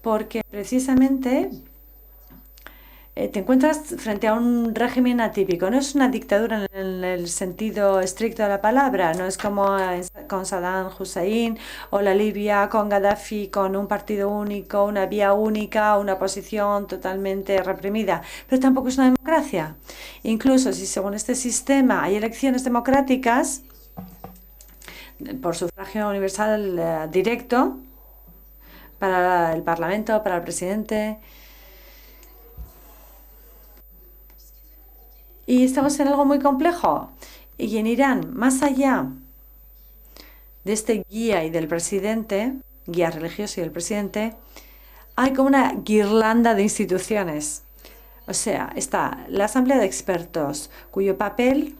porque precisamente te encuentras frente a un régimen atípico. No es una dictadura en el sentido estricto de la palabra, no es como con Saddam Hussein o la Libia con Gaddafi, con un partido único, una vía única, una oposición totalmente reprimida, pero tampoco es una democracia. Incluso si según este sistema hay elecciones democráticas por sufragio universal directo para el Parlamento, para el presidente. Y estamos en algo muy complejo. Y en Irán, más allá de este guía y del presidente, guía religioso y del presidente, hay como una guirlanda de instituciones. O sea, está la Asamblea de Expertos, cuyo papel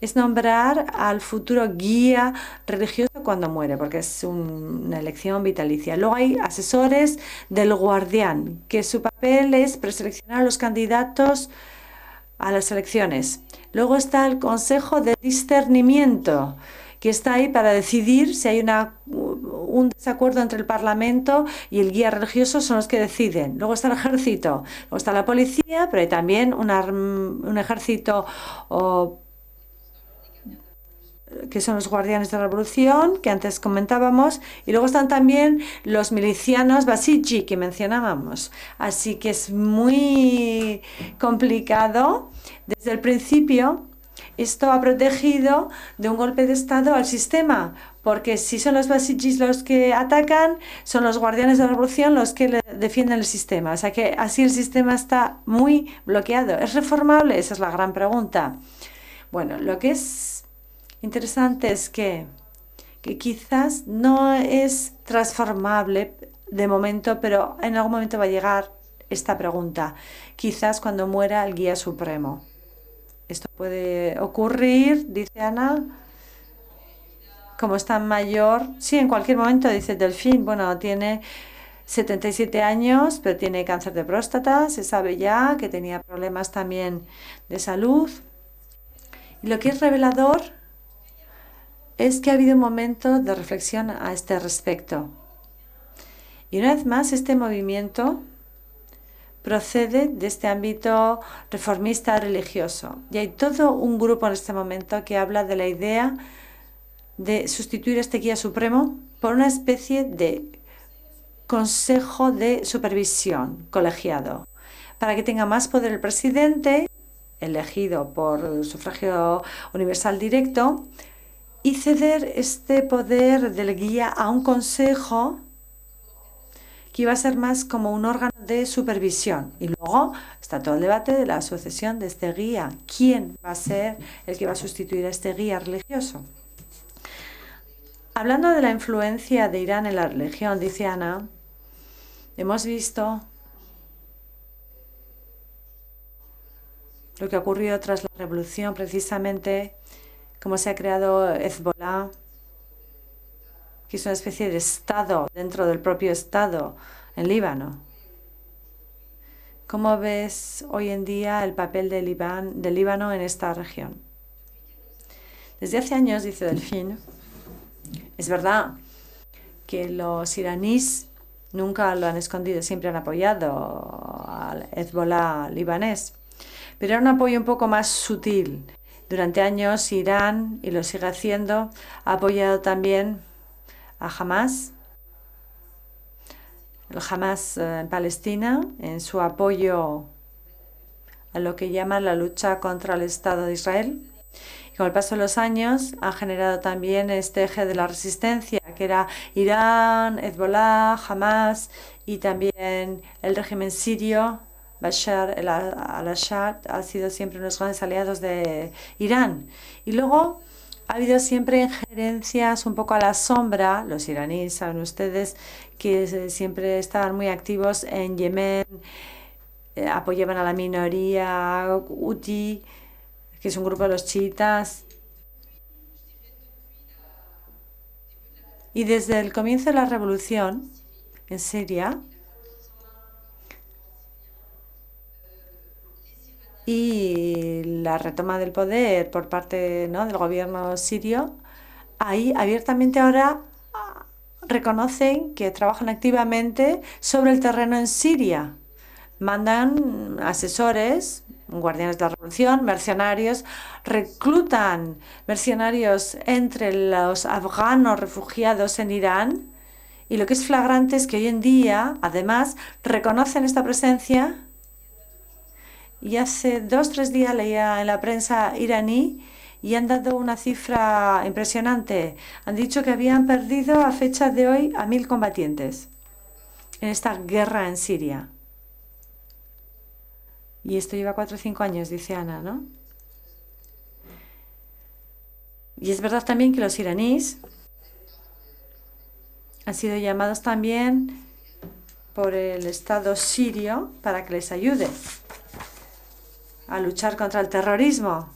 es nombrar al futuro guía religioso cuando muere, porque es una elección vitalicia. Luego hay asesores del guardián, que su papel es preseleccionar a los candidatos a las elecciones. Luego está el Consejo de Discernimiento, que está ahí para decidir si hay un desacuerdo entre el Parlamento y el guía religioso, son los que deciden. Luego está el ejército, luego está la policía, pero hay también un ejército que son los guardianes de la revolución, que antes comentábamos, y luego están también los milicianos Basiji, que mencionábamos. Así que es muy complicado. Desde el principio, esto ha protegido de un golpe de Estado al sistema, porque si son los Basijis los que atacan, son los guardianes de la revolución los que defienden el sistema. O sea que así el sistema está muy bloqueado. ¿Es reformable? Esa es la gran pregunta. Bueno, lo que es interesante es que quizás no es transformable de momento, pero en algún momento va a llegar esta pregunta. Quizás cuando muera el guía supremo. Esto puede ocurrir, dice Ana, como es tan mayor. Sí, en cualquier momento, dice Delfín. Bueno, tiene 77 años, pero tiene cáncer de próstata. Se sabe ya que tenía problemas también de salud. Y lo que es revelador es que ha habido un momento de reflexión a este respecto. Y una vez más, este movimiento procede de este ámbito reformista religioso. Y hay todo un grupo en este momento que habla de la idea de sustituir a este guía supremo por una especie de consejo de supervisión colegiado, para que tenga más poder el presidente, elegido por sufragio universal directo, y ceder este poder del guía a un consejo que iba a ser más como un órgano de supervisión. Y luego está todo el debate de la sucesión de este guía. ¿Quién va a ser el que va a sustituir a este guía religioso? Hablando de la influencia de Irán en la religión, dice Ana, hemos visto lo que ocurrió tras la revolución, precisamente cómo se ha creado Hezbollah, que es una especie de Estado dentro del propio Estado en Líbano. ¿Cómo ves hoy en día el papel de Líbano en esta región? Desde hace años, dice Delfín, es verdad que los iraníes nunca lo han escondido, siempre han apoyado al Hezbollah libanés, pero era un apoyo un poco más sutil. Durante años Irán, y lo sigue haciendo, ha apoyado también a Hamas, el Hamas en Palestina, en su apoyo a lo que llaman la lucha contra el Estado de Israel. Y con el paso de los años ha generado también este eje de la resistencia, que era Irán, Hezbollah, Hamas y también el régimen sirio. Bashar al-Assad ha sido siempre unos grandes aliados de Irán. Y luego ha habido siempre injerencias un poco a la sombra. Los iraníes, saben ustedes, que siempre estaban muy activos en Yemen, apoyaban a la minoría Houthi, que es un grupo de los chiitas. Y desde el comienzo de la revolución en Siria y la retoma del poder por parte, ¿no?, del gobierno sirio, ahí abiertamente ahora reconocen que trabajan activamente sobre el terreno en Siria. Mandan asesores, guardianes de la revolución, mercenarios, reclutan mercenarios entre los afganos refugiados en Irán. Y lo que es flagrante es que hoy en día, además, reconocen esta presencia. Y hace 2 o 3 días leía en la prensa iraní y han dado una cifra impresionante. Han dicho que habían perdido a fecha de hoy a 1000 combatientes en esta guerra en Siria. Y esto lleva 4 o 5 años, dice Ana, ¿no? Y es verdad también que los iraníes han sido llamados también por el Estado sirio para que les ayude a luchar contra el terrorismo,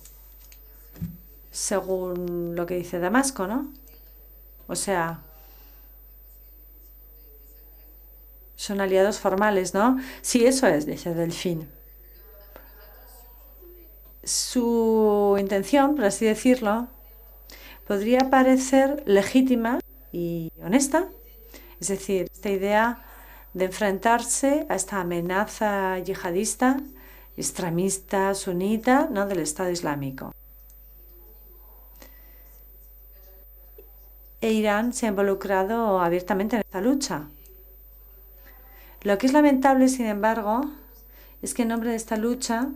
según lo que dice Damasco, ¿no? O sea, son aliados formales, ¿no? Sí, eso es, dice Delfín. Su intención, por así decirlo, podría parecer legítima y honesta. Es decir, esta idea de enfrentarse a esta amenaza yihadista, extremista, sunita, ¿no?, del Estado Islámico. E Irán se ha involucrado abiertamente en esta lucha. Lo que es lamentable, sin embargo, es que en nombre de esta lucha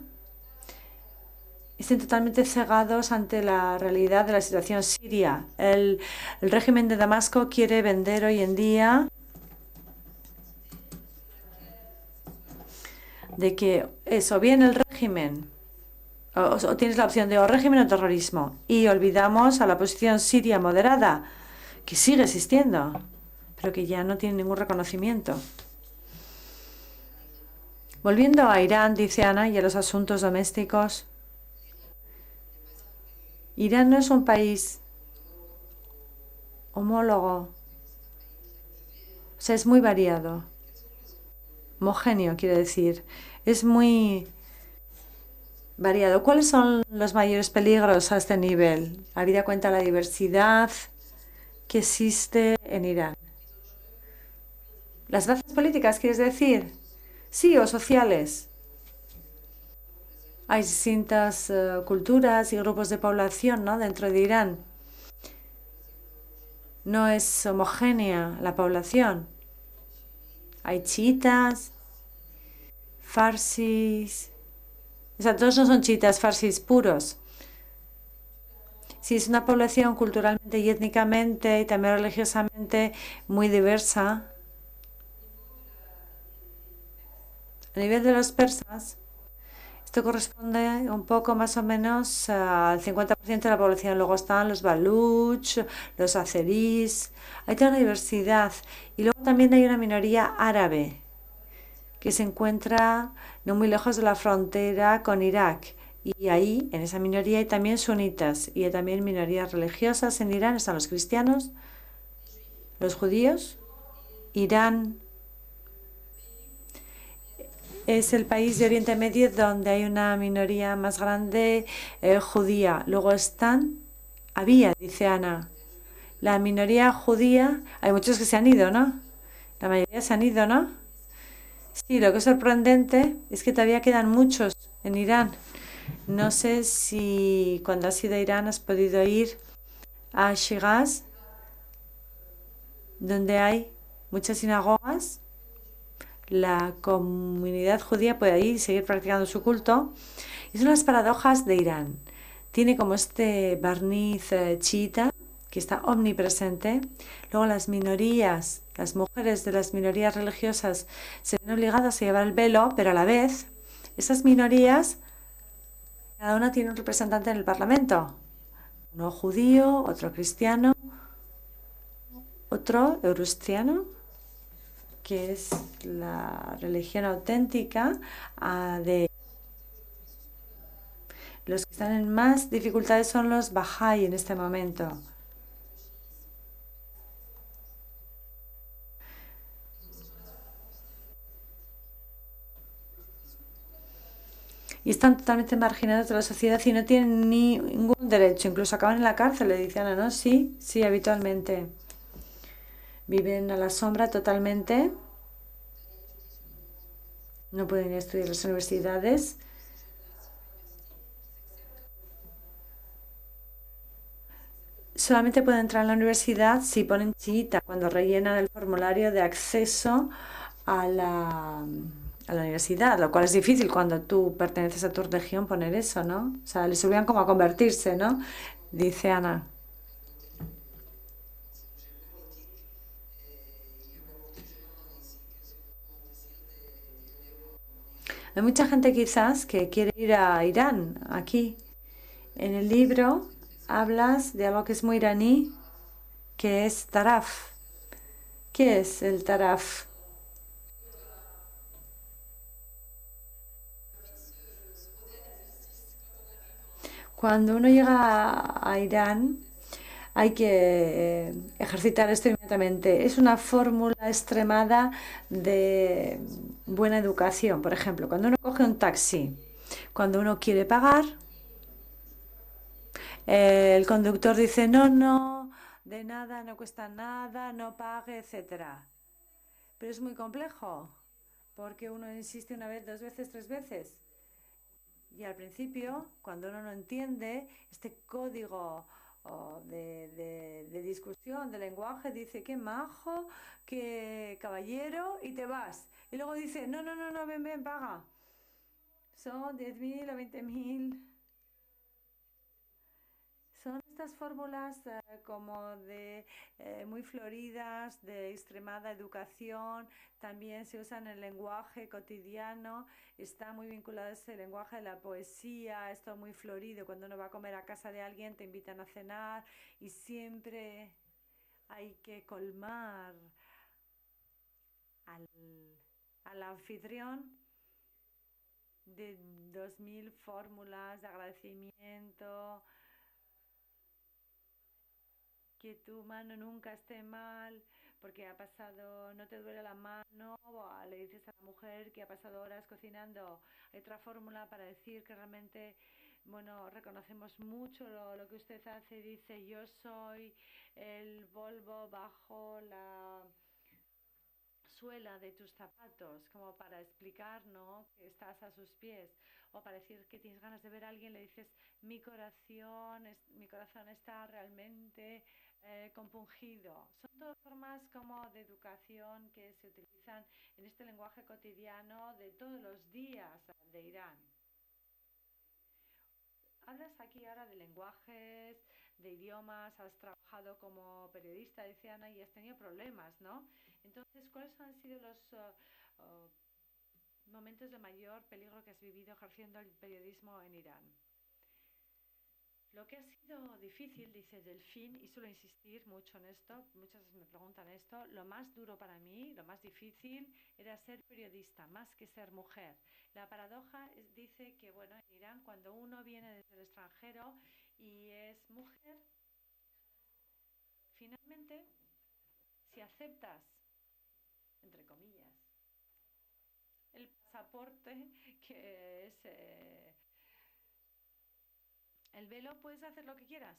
estén totalmente cegados ante la realidad de la situación siria. El régimen de Damasco quiere vender hoy en día de que eso, bien el régimen, o tienes la opción de o régimen o terrorismo, y olvidamos a la oposición siria moderada, que sigue existiendo, pero que ya no tiene ningún reconocimiento. Volviendo a Irán, dice Ana, y a los asuntos domésticos, Irán no es un país homólogo, o sea, es muy variado. Homogéneo, quiere decir, es muy variado. ¿Cuáles son los mayores peligros a este nivel? Habida cuenta la diversidad que existe en Irán. ¿Las bases políticas, quieres decir? Sí, o sociales. Hay distintas culturas y grupos de población, ¿no?, dentro de Irán. No es homogénea la población. Hay chiitas, farsis. O sea, todos no son chiitas, farsis puros. Sí, es una población culturalmente y étnicamente y también religiosamente muy diversa. A nivel de los persas, esto corresponde un poco más o menos al 50% de la población. Luego están los baluch, los azeríes. Hay toda una diversidad. Y luego también hay una minoría árabe que se encuentra no muy lejos de la frontera con Irak. Y ahí, en esa minoría, hay también sunitas y hay también minorías religiosas. En Irán están los cristianos, los judíos. Irán es el país de Oriente Medio donde hay una minoría más grande judía. Luego había, dice Ana, la minoría judía. Hay muchos que se han ido, ¿no? La mayoría se han ido, ¿no? Sí, lo que es sorprendente es que todavía quedan muchos en Irán. No sé si cuando has ido a Irán has podido ir a Shiraz, donde hay muchas sinagogas. La comunidad judía puede ir y seguir practicando su culto. Y son las paradojas de Irán. Tiene como este barniz chiita, que está omnipresente. Luego las minorías, las mujeres de las minorías religiosas se ven obligadas a llevar el velo, pero a la vez esas minorías, cada una tiene un representante en el Parlamento. Uno judío, otro cristiano, otro eurustiano, que es la religión auténtica de los que están en más dificultades son los Bahá'í en este momento. y están totalmente marginados de la sociedad y no tienen ningún derecho. Incluso acaban en la cárcel, le dice Ana, ¿no? Sí, sí, habitualmente. Viven a la sombra totalmente, no pueden ir a estudiar en las universidades. Solamente pueden entrar a la universidad si ponen chita cuando rellenan el formulario de acceso a a la universidad, lo cual es difícil cuando tú perteneces a tu región poner eso, ¿no? O sea, les obligan como a convertirse, ¿no? Dice Ana. Hay mucha gente quizás que quiere ir a Irán, aquí. En el libro hablas de algo que es muy iraní, que es taraf. ¿Qué es el taraf? Cuando uno llega a Irán, hay que ejercitar esto inmediatamente. Es una fórmula extremada de buena educación. Por ejemplo, cuando uno coge un taxi, cuando uno quiere pagar, el conductor dice no, no, de nada, no cuesta nada, no pague, etcétera. Pero es muy complejo, porque uno insiste una vez, dos veces, tres veces. Y al principio, cuando uno no entiende este código de discusión, de lenguaje, dice qué majo, qué caballero, y te vas. Y luego dice, no, no, no, no, ven, ven, paga. Son 10.000 o 20.000. Son estas fórmulas como de muy floridas, de extremada educación, también se usan en el lenguaje cotidiano, está muy vinculado a ese lenguaje de la poesía, esto muy florido, cuando uno va a comer a casa de alguien te invitan a cenar y siempre hay que colmar al, al anfitrión de 2.000 fórmulas de agradecimiento, que tu mano nunca esté mal, porque ha pasado, no te duele la mano, o le dices a la mujer que ha pasado horas cocinando. Hay otra fórmula para decir que realmente, bueno, reconocemos mucho lo que usted hace. Dice, yo soy el Volvo bajo la suela de tus zapatos, como para explicar, ¿no? Que estás a sus pies, o para decir que tienes ganas de ver a alguien, le dices, mi corazón está realmente compungido. Son todas formas como de educación que se utilizan en este lenguaje cotidiano de todos los días de Irán. Hablas aquí ahora de lenguajes, de idiomas, has trabajado como periodista, decía Ana, y has tenido problemas, ¿no? Entonces, ¿cuáles han sido los momentos de mayor peligro que has vivido ejerciendo el periodismo en Irán? Lo que ha sido difícil, dice Delfín, y suelo insistir mucho en esto, muchas veces me preguntan esto, lo más duro para mí, lo más difícil era ser periodista, más que ser mujer. La paradoja dice que, bueno, en Irán cuando uno viene desde el extranjero y es mujer, finalmente, si aceptas, entre comillas, el pasaporte que es el velo, puedes hacer lo que quieras,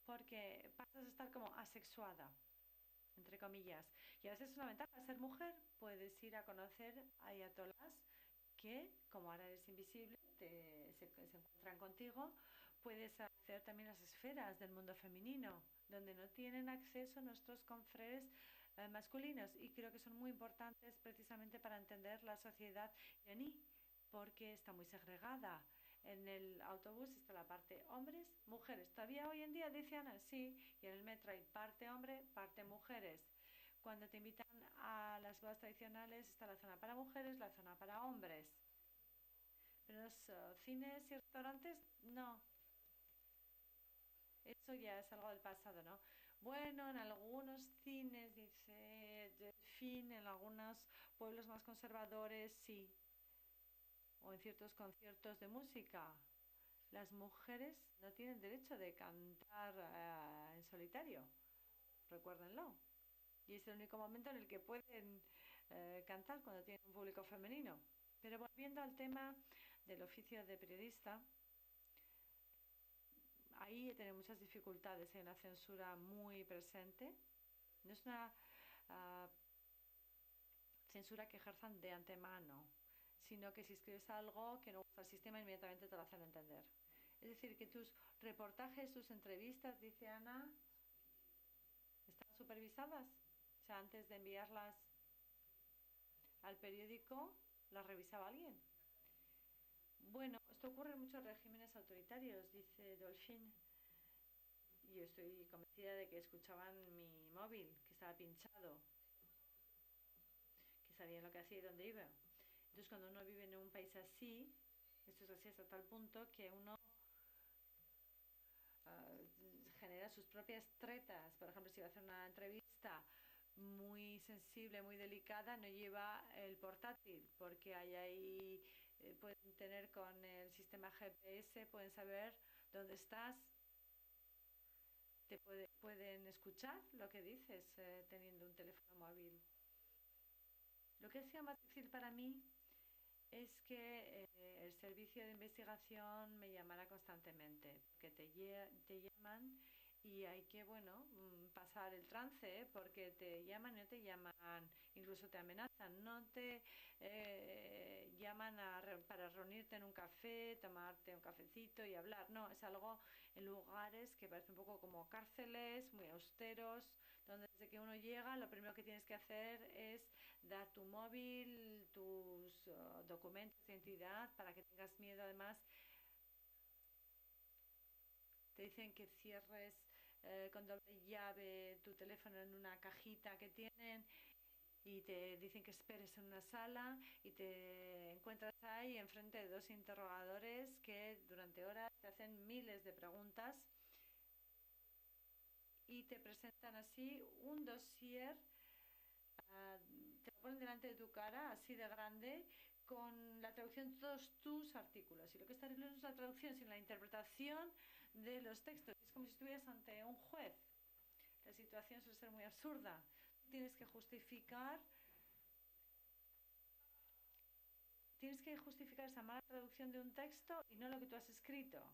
porque pasas a estar como asexuada, entre comillas. Y a veces es una ventaja ser mujer, puedes ir a conocer ayatolás que, como ahora eres invisible, se encuentran contigo, puedes acceder también a las esferas del mundo femenino, donde no tienen acceso nuestros confrères masculinos. Y creo que son muy importantes precisamente para entender la sociedad iraní, porque está muy segregada. En el autobús está la parte hombres, mujeres. Todavía hoy en día dice Ana, sí, y en el metro hay parte hombre, parte mujeres. Cuando te invitan a las bodas tradicionales está la zona para mujeres, la zona para hombres. Pero los cines y restaurantes, no. Eso ya es algo del pasado, ¿no? Bueno, en algunos cines, dice Delfín, en algunos pueblos más conservadores, sí. O en ciertos conciertos de música. Las mujeres no tienen derecho de cantar en solitario, recuérdenlo. Y es el único momento en el que pueden cantar cuando tienen un público femenino. Pero volviendo al tema del oficio de periodista, ahí he tenido muchas dificultades. Hay una censura muy presente. No es una censura que ejerzan de antemano, sino que si escribes algo que no gusta al sistema, inmediatamente te lo hacen entender. Es decir, que tus reportajes, tus entrevistas, dice Ana, están supervisadas. O sea, antes de enviarlas al periódico, las revisaba alguien. Bueno, esto ocurre en muchos regímenes autoritarios, dice Dolphin. Yo estoy convencida de que escuchaban mi móvil, que estaba pinchado, que sabían lo que hacía y dónde iba. Entonces, cuando uno vive en un país así, esto es así hasta tal punto que uno genera sus propias tretas. Por ejemplo, si va a hacer una entrevista muy sensible, muy delicada, no lleva el portátil, porque ahí pueden tener con el sistema GPS, pueden saber dónde estás, pueden escuchar lo que dices teniendo un teléfono móvil. Lo que ha sido más difícil para mí es que el servicio de investigación me llamara constantemente, que te llaman y hay que, pasar el trance, porque te llaman y no te llaman, incluso te amenazan, no te llaman para reunirte en un café, tomarte un cafecito y hablar, no, es algo en lugares que parecen un poco como cárceles, muy austeros, donde desde que uno llega lo primero que tienes que hacer es dar tu móvil, tus documentos de identidad, para que tengas miedo. Además, te dicen que cierres con doble llave tu teléfono en una cajita que tienen y te dicen que esperes en una sala y te encuentras ahí enfrente de dos interrogadores que durante horas te hacen miles de preguntas y te presentan así un dossier, te lo ponen delante de tu cara así de grande con la traducción de todos tus artículos. Y lo que está no es la traducción, sino la interpretación de los textos. Es como si estuvieras ante un juez. La situación suele ser muy absurda. Tienes que justificar esa mala traducción de un texto y no lo que tú has escrito.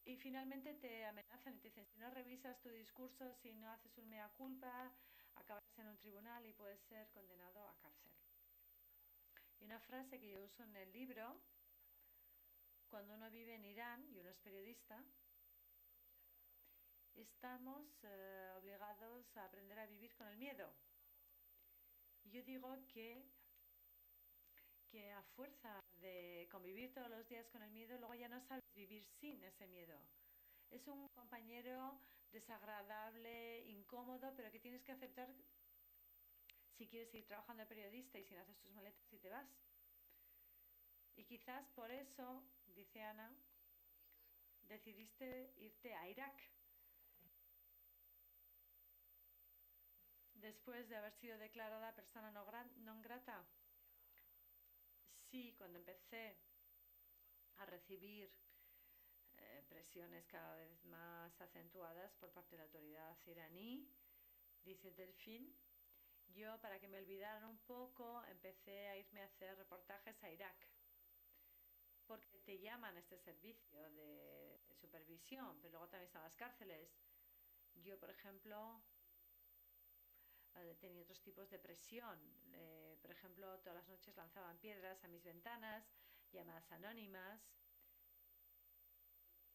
Y finalmente te amenazan y te dicen, si no revisas tu discurso, si no haces un mea culpa, acabas en un tribunal y puedes ser condenado a cárcel. Y una frase que yo uso en el libro, cuando uno vive en Irán y uno es periodista, estamos obligados a aprender a vivir con el miedo. Y yo digo que a fuerza de convivir todos los días con el miedo, luego ya no sabes vivir sin ese miedo. Es un compañero desagradable, incómodo, pero que tienes que aceptar si quieres seguir trabajando de periodista y si no haces tus maletas y te vas. Y quizás por eso, dice Ana, decidiste irte a Irak. Después de haber sido declarada persona non grata. Sí, cuando empecé a recibir presiones cada vez más acentuadas por parte de la autoridad iraní, dice Delfín, yo, para que me olvidaran un poco, empecé a irme a hacer reportajes a Irak, porque te llaman a este servicio de supervisión, pero luego también están las cárceles. Yo, por ejemplo, tenía otros tipos de presión. Por ejemplo, todas las noches lanzaban piedras a mis ventanas, llamadas anónimas.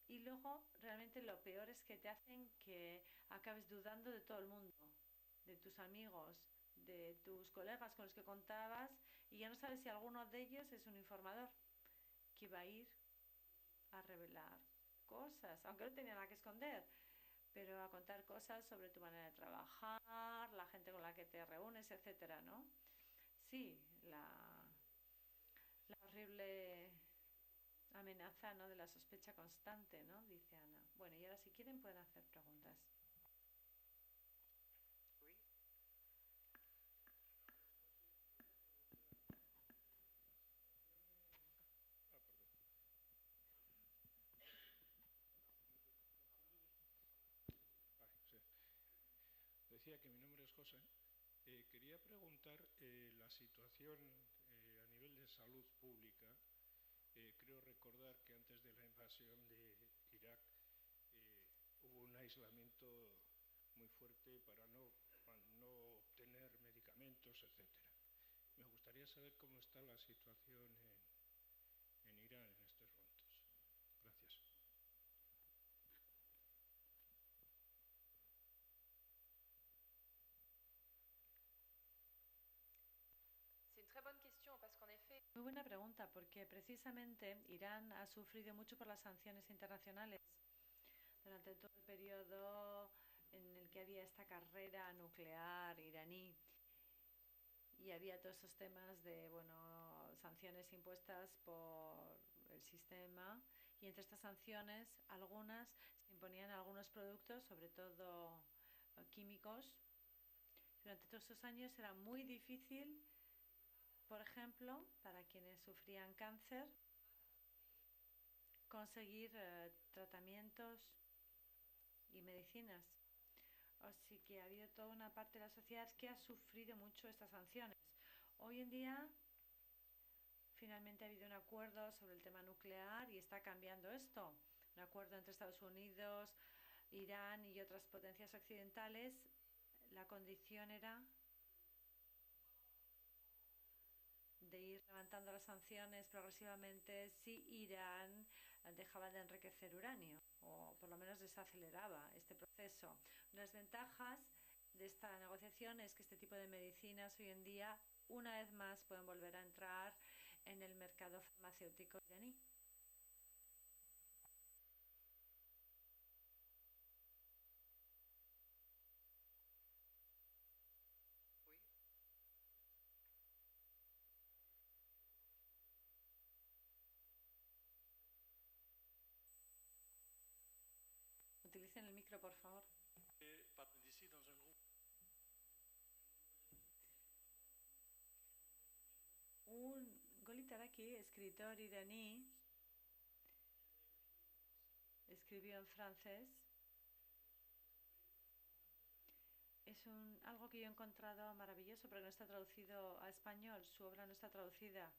Y luego, realmente lo peor es que te hacen que acabes dudando de todo el mundo, de tus amigos, de tus colegas con los que contabas, y ya no sabes si alguno de ellos es un informador que va a ir a revelar cosas, aunque no tenía nada que esconder, pero a contar cosas sobre tu manera de trabajar, la gente con la que te reúnes, etcétera, ¿no? Sí, la horrible amenaza, ¿no?, de la sospecha constante, ¿no?, dice Ana. Bueno, y ahora si quieren pueden hacer preguntas. Oui. Perdón. Sí. Decía que mi nombre es José. Quería preguntar la situación a nivel de salud pública. Creo recordar que antes de la invasión de Irak hubo un aislamiento muy fuerte para no obtener medicamentos, etc. Me gustaría saber cómo está la situación en Irán en estos momentos. Gracias. Muy buena pregunta, porque precisamente Irán ha sufrido mucho por las sanciones internacionales durante todo el periodo en el que había esta carrera nuclear iraní y había todos esos temas de sanciones impuestas por el sistema, y entre estas sanciones algunas se imponían a algunos productos, sobre todo químicos. Durante todos esos años era muy difícil, por ejemplo, para quienes sufrían cáncer, conseguir tratamientos y medicinas. Así que ha habido toda una parte de la sociedad que ha sufrido mucho estas sanciones. Hoy en día, finalmente ha habido un acuerdo sobre el tema nuclear y está cambiando esto. Un acuerdo entre Estados Unidos, Irán y otras potencias occidentales. La condición era de ir levantando las sanciones progresivamente si Irán dejaba de enriquecer uranio, o por lo menos desaceleraba este proceso. Una de las ventajas de esta negociación es que este tipo de medicinas hoy en día, una vez más, pueden volver a entrar en el mercado farmacéutico iraní. Utilicen el micro, por favor. Un Goli Taraki, escritor iraní, escribió en francés. Es algo que yo he encontrado maravilloso, pero no está traducido a español. Su obra no está traducida.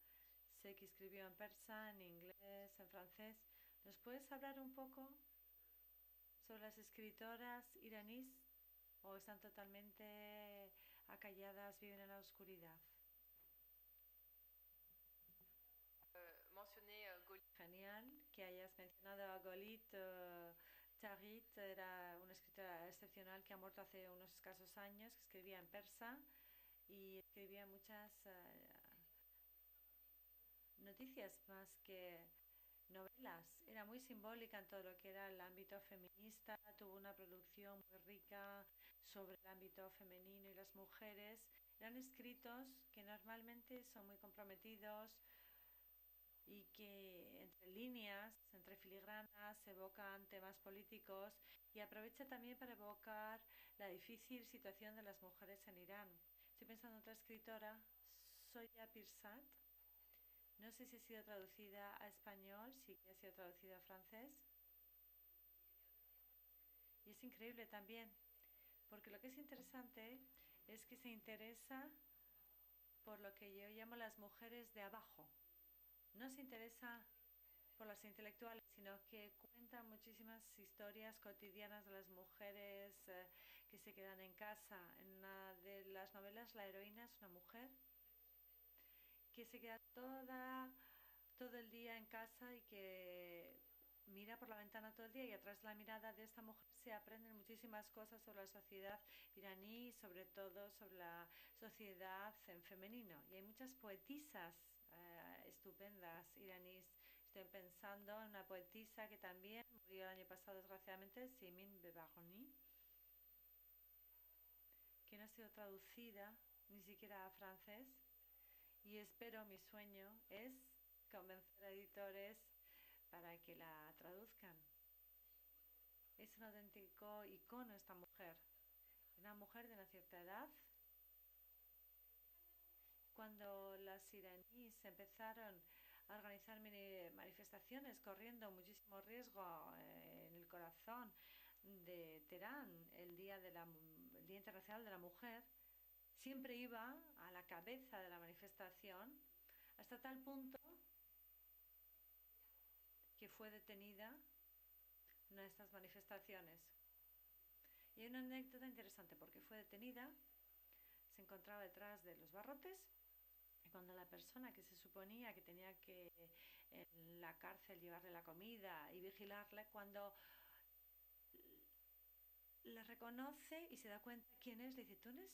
Sé que escribió en persa, en inglés, en francés. ¿Nos puedes hablar un poco sobre las escritoras iraníes, o están totalmente acalladas, viven en la oscuridad? Genial que hayas mencionado a Golit Tagit. Era una escritora excepcional que ha muerto hace unos escasos años, que escribía en persa y escribía muchas noticias más que novelas. Era muy simbólica en todo lo que era el ámbito feminista. Tuvo una producción muy rica sobre el ámbito femenino y las mujeres. Eran escritos que normalmente son muy comprometidos y que entre líneas, entre filigranas, evocan temas políticos, y aprovecha también para evocar la difícil situación de las mujeres en Irán. Estoy pensando en otra escritora, Zoya Pirsad. No sé si ha sido traducida a español, sí que ha sido traducida a francés. Y es increíble también, porque lo que es interesante es que se interesa por lo que yo llamo las mujeres de abajo. No se interesa por las intelectuales, sino que cuenta muchísimas historias cotidianas de las mujeres que se quedan en casa. En una de las novelas, la heroína es una mujer que se queda todo el día en casa y que mira por la ventana todo el día, y a través de la mirada de esta mujer se aprenden muchísimas cosas sobre la sociedad iraní, sobre todo sobre la sociedad en femenino. Y hay muchas poetisas estupendas iraníes. Estoy pensando en una poetisa que también murió el año pasado, desgraciadamente, Simin Bebaroni, que no ha sido traducida ni siquiera a francés, y espero, mi sueño es convencer a editores para que la traduzcan. Es un auténtico icono esta mujer, una mujer de una cierta edad. Cuando las iraníes empezaron a organizar manifestaciones, corriendo muchísimo riesgo en el corazón de Teherán, el Día Internacional de la Mujer, siempre iba a la cabeza de la manifestación, hasta tal punto que fue detenida en una de estas manifestaciones. Y hay una anécdota interesante porque fue detenida, se encontraba detrás de los barrotes y cuando la persona que se suponía que tenía que en la cárcel llevarle la comida y vigilarle, cuando la reconoce y se da cuenta quién es, le dice, ¿tú eres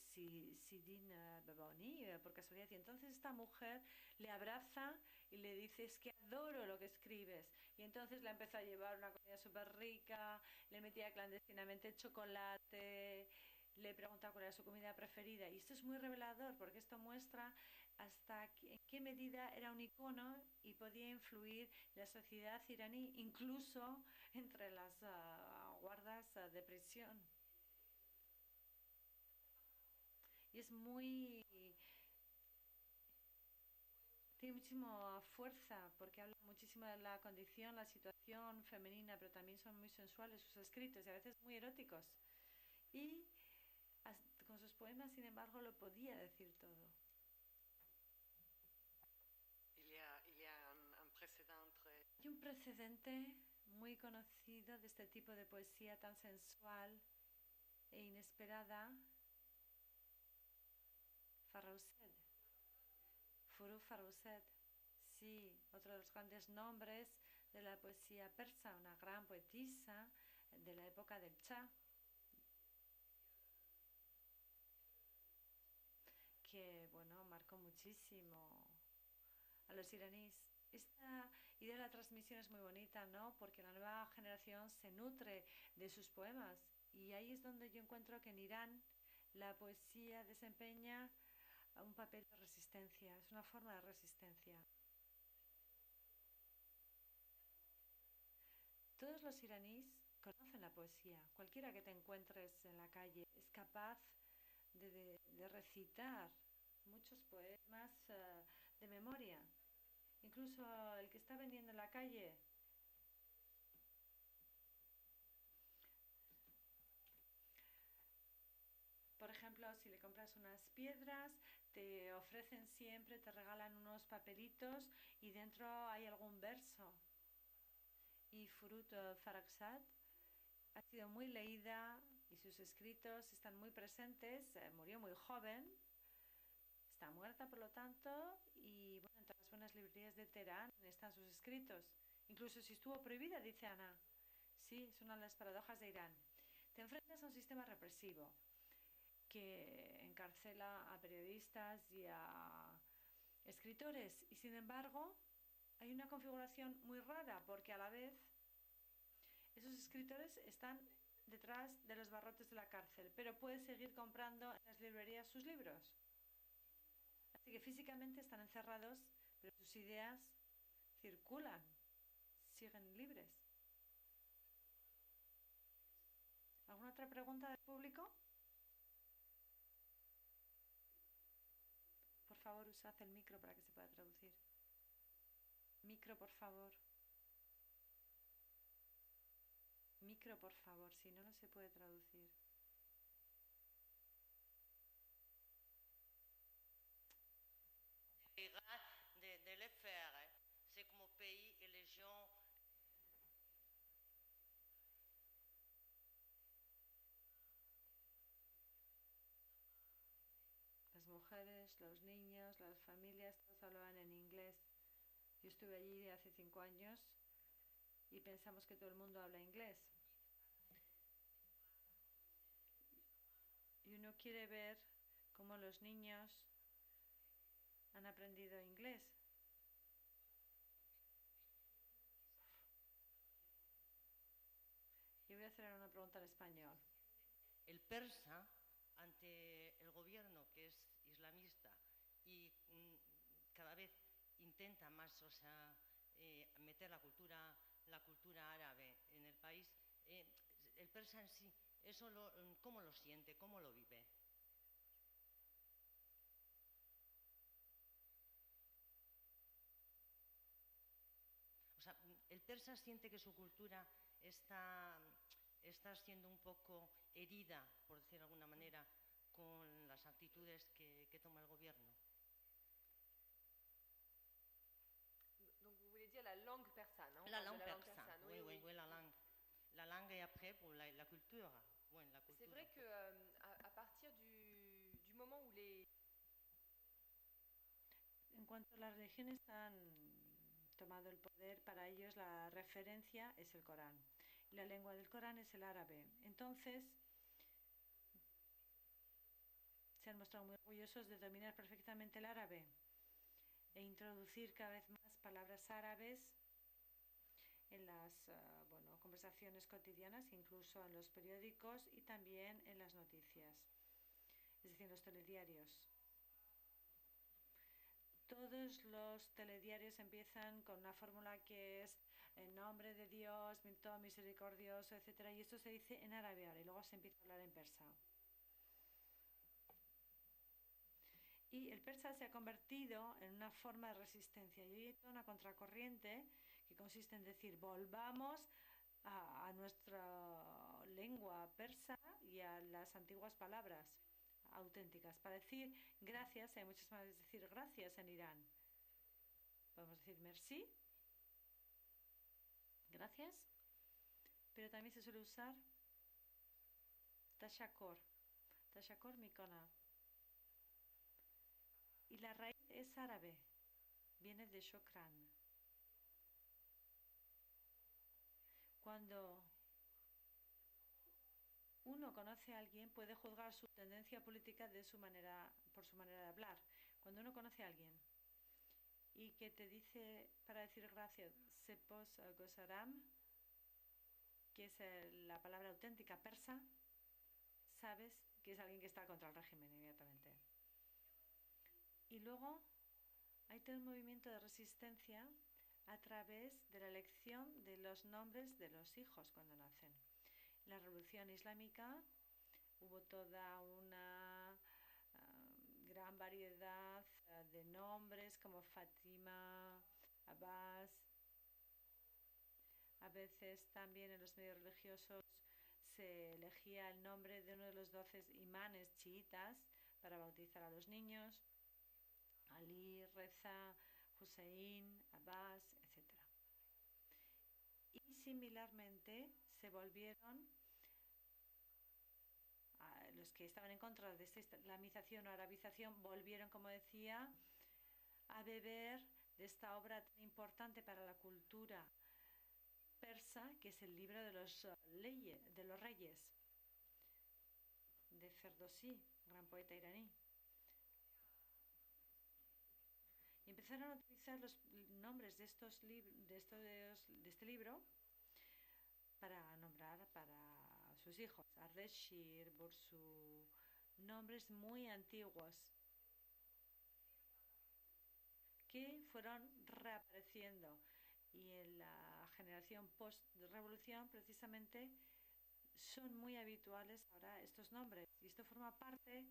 Sidine Baboni? Por casualidad. Y entonces esta mujer le abraza y le dice, es que adoro lo que escribes. Y entonces la empezó a llevar una comida súper rica, le metía clandestinamente chocolate, le preguntaba cuál era su comida preferida. Y esto es muy revelador porque esto muestra hasta en qué medida era un icono y podía influir en la sociedad iraní, incluso entre las guardas de prisión. Y es muy... tiene muchísima fuerza porque habla muchísimo de la condición, la situación femenina, pero también son muy sensuales sus escritos y a veces muy eróticos. Y con sus poemas, sin embargo, lo podía decir todo. Hay un precedente muy conocido de este tipo de poesía tan sensual e inesperada, Farroushed. Furuz Farroushed, sí, otro de los grandes nombres de la poesía persa, una gran poetisa de la época del Shah, que, bueno, marcó muchísimo a los iraníes. Esta idea de la transmisión es muy bonita, ¿no? Porque la nueva generación se nutre de sus poemas. Y ahí es donde yo encuentro que en Irán la poesía desempeña un papel de resistencia, es una forma de resistencia. Todos los iraníes conocen la poesía. Cualquiera que te encuentres en la calle es capaz de recitar muchos poemas de memoria. Incluso el que está vendiendo en la calle. Por ejemplo, si le compras unas piedras, te ofrecen siempre, te regalan unos papelitos y dentro hay algún verso. Y Furuz Farroushed ha sido muy leída y sus escritos están muy presentes. Murió muy joven, está muerta por lo tanto, y bueno, entre las buenas librerías de Teherán están sus escritos. Incluso si estuvo prohibida, dice Ana. Sí, es una de las paradojas de Irán. Te enfrentas a un sistema represivo que encarcela a periodistas y a escritores, y sin embargo hay una configuración muy rara porque a la vez esos escritores están detrás de los barrotes de la cárcel, pero puedes seguir comprando en las librerías sus libros. Así que físicamente están encerrados, pero sus ideas circulan, siguen libres. ¿Alguna otra pregunta del público? Por favor, usad el micro para que se pueda traducir. Micro, por favor. Micro, por favor, si no, no se puede traducir. De le faire. C'est comme pays et les gens. Las mujeres, los niños, las familias, todos hablaban en inglés. Yo estuve allí hace 5 años y pensamos que todo el mundo habla inglés. Y uno quiere ver cómo los niños han aprendido inglés. Yo voy a hacer una pregunta en español. El persa, ante el gobierno que es islamista y cada vez intenta más, meter la cultura árabe en el país, el persa en sí, ¿cómo lo siente? ¿Cómo lo vive? O sea, el persa siente que su cultura está siendo un poco herida, por decir de alguna manera, con las actitudes que toma el gobierno. ou la culture. Bueno, la C'est culture. vrai que à partir du moment où les... En cuanto a las religiones han tomado el poder, para ellos la referencia es el Corán. La lengua del Corán es el árabe. Entonces, se han mostrado muy orgullosos de dominar perfectamente el árabe e introducir cada vez más palabras árabes en las conversaciones cotidianas, incluso en los periódicos y también en las noticias, es decir, en los telediarios. Todos los telediarios empiezan con una fórmula que es en nombre de Dios, todo misericordioso, etc. Y esto se dice en árabe ahora y luego se empieza a hablar en persa. Y el persa se ha convertido en una forma de resistencia. Y hay toda una contracorriente que consiste en decir volvamos a nuestra lengua persa y a las antiguas palabras auténticas. Para decir gracias, hay muchas maneras de decir gracias en Irán. Podemos decir merci, gracias, pero también se suele usar tashakor, tashakor mikona. Y la raíz es árabe, viene de shokran. Cuando uno conoce a alguien, puede juzgar su tendencia política por su manera de hablar. Cuando uno conoce a alguien y que te dice para decir gracias, sepos gosaram, que es la palabra auténtica persa, sabes que es alguien que está contra el régimen inmediatamente. Y luego hay todo un movimiento de resistencia a través de la elección de los nombres de los hijos cuando nacen. En la Revolución Islámica hubo toda una gran variedad de nombres como Fátima, Abbas. A veces también en los medios religiosos se elegía el nombre de uno de los 12 imanes chiitas para bautizar a los niños. Ali, Reza, Hussein, Abbas, etc. Y similarmente se volvieron, los que estaban en contra de esta islamización o arabización, volvieron, como decía, a beber de esta obra tan importante para la cultura persa, que es el libro de los reyes, de Ferdowsi, gran poeta iraní. Y empezaron a utilizar los nombres de este libro para nombrar para sus hijos, Ardeshir, Bursu, nombres muy antiguos que fueron reapareciendo. Y en la generación post-revolución, precisamente, son muy habituales ahora estos nombres. Y esto forma parte...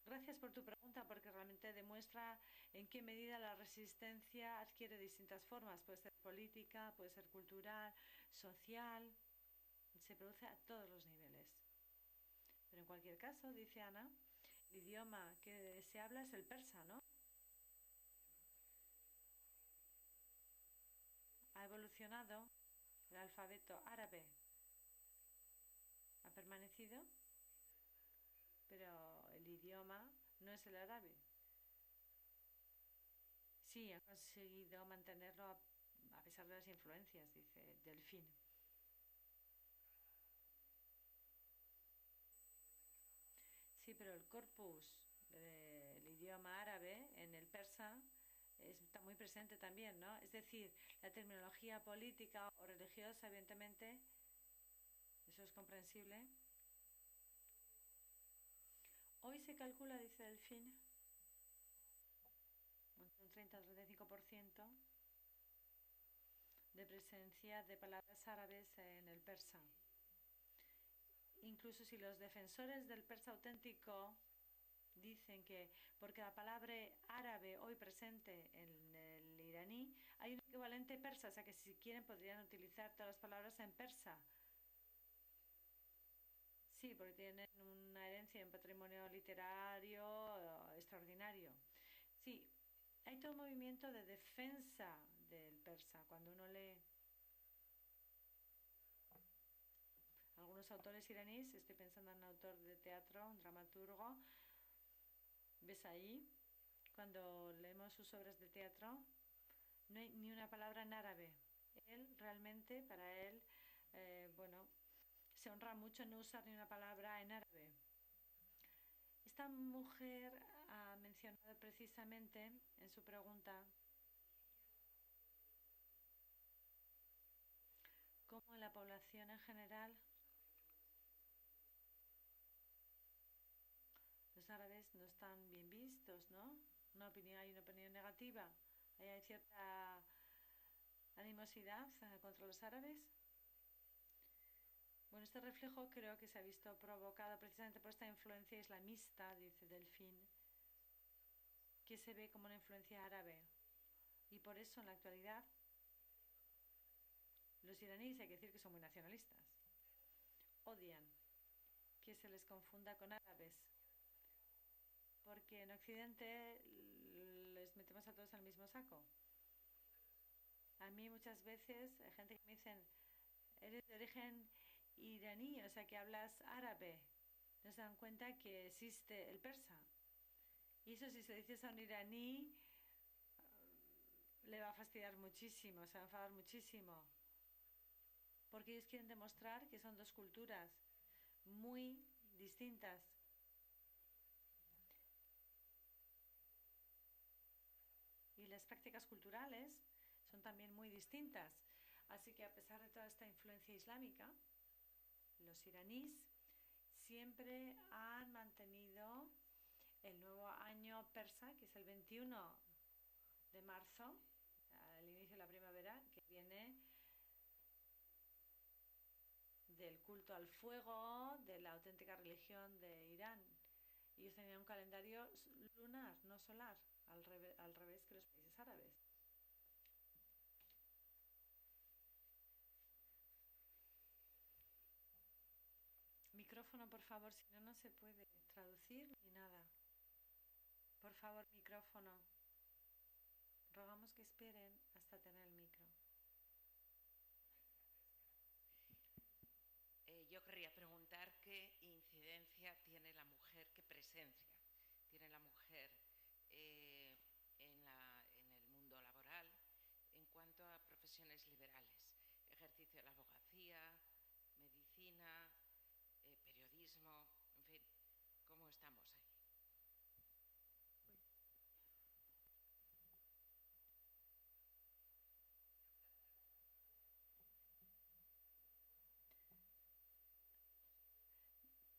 Gracias por tu pregunta, porque realmente demuestra en qué medida la resistencia adquiere distintas formas. Puede ser política, puede ser cultural, social. Se produce a todos los niveles. Pero en cualquier caso, dice Ana, el idioma que se habla es el persa, ¿no? Ha evolucionado, el alfabeto árabe ha permanecido, pero el idioma no es el árabe. Sí, ha conseguido mantenerlo a pesar de las influencias, dice Delfín. Sí, pero el corpus del idioma árabe en el persa está muy presente también, ¿no? Es decir, la terminología política o religiosa, evidentemente, eso es comprensible. Hoy se calcula, dice Delfín, un 30-35% de presencia de palabras árabes en el persa. Incluso si los defensores del persa auténtico dicen que por cada palabra árabe hoy presente en el iraní hay un equivalente persa, o sea que si quieren podrían utilizar todas las palabras en persa. Sí, porque tienen una herencia, un patrimonio literario extraordinario. Sí, hay todo un movimiento de defensa del persa. Cuando uno lee algunos algunos autores iraníes, estoy pensando en un autor de teatro, un dramaturgo, ves ahí, cuando leemos sus obras de teatro, no hay ni una palabra en árabe. Él realmente, para él, bueno, se honra mucho no usar ni una palabra en árabe. Esta mujer ha mencionado precisamente en su pregunta cómo en la población en general los árabes no están bien vistos, ¿no? Hay una opinión negativa, hay cierta animosidad contra los árabes. Bueno, este reflejo creo que se ha visto provocado precisamente por esta influencia islamista, dice Delfín, que se ve como una influencia árabe. Y por eso en la actualidad los iraníes, hay que decir que son muy nacionalistas, odian que se les confunda con árabes, porque en Occidente les metemos a todos al mismo saco. A mí muchas veces hay gente que me dicen, eres de origen iraní, o sea que hablas árabe. No se dan cuenta que existe el persa. Y eso, si se lo dices a un iraní, le va a fastidiar muchísimo, se va a enfadar muchísimo. Porque ellos quieren demostrar que son dos culturas muy distintas. Y las prácticas culturales son también muy distintas. Así que a pesar de toda esta influencia islámica, los iraníes siempre han mantenido el nuevo año persa, que es el 21 de marzo, al inicio de la primavera, que viene del culto al fuego, de la auténtica religión de Irán. Ellos tenían un calendario lunar, no solar, al revés que los países árabes. Micrófono, por favor, si no, no se puede traducir ni nada. Por favor, micrófono. Rogamos que esperen hasta tener el micro. Yo querría preguntar qué incidencia tiene la mujer, qué presencia tiene la mujer en el mundo laboral en cuanto a profesiones liberales, ejercicio de la abogacía, medicina, periodismo, en fin, ¿cómo estamos ahí?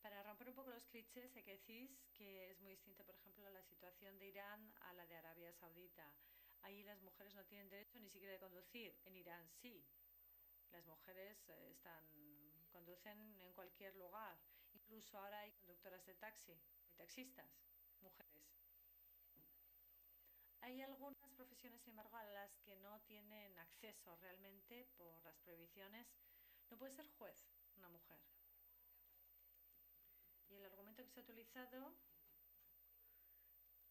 Para romper un poco los clichés, hay que decir que es muy distinta, por ejemplo, la situación de Irán a la de Arabia Saudita. Ahí las mujeres no tienen derecho ni siquiera de conducir. En Irán sí. Las mujeres conducen en cualquier lugar. Incluso ahora hay conductoras de taxi, hay taxistas, mujeres. Hay algunas profesiones, sin embargo, a las que no tienen acceso realmente por las prohibiciones. No puede ser juez una mujer. Y el argumento que se ha utilizado,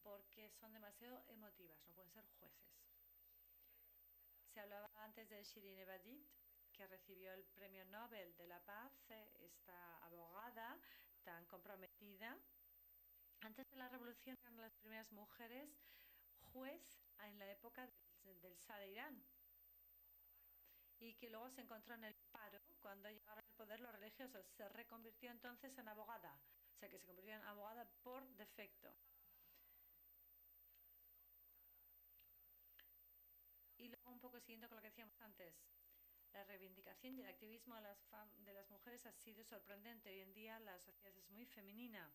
porque son demasiado emotivas, no pueden ser jueces. Se hablaba antes de Shirin Ebadi, que recibió el Premio Nobel de la Paz, esta abogada tan comprometida. Antes de la revolución eran las primeras mujeres juez en la época del Shah de Irán, y que luego se encontró en el paro cuando llegaron al poder los religiosos. Se reconvirtió entonces en abogada, o sea que se convirtió en abogada por defecto. Y luego, un poco siguiendo con lo que decíamos antes, la reivindicación y el activismo de las mujeres ha sido sorprendente. Hoy en día la sociedad es muy femenina.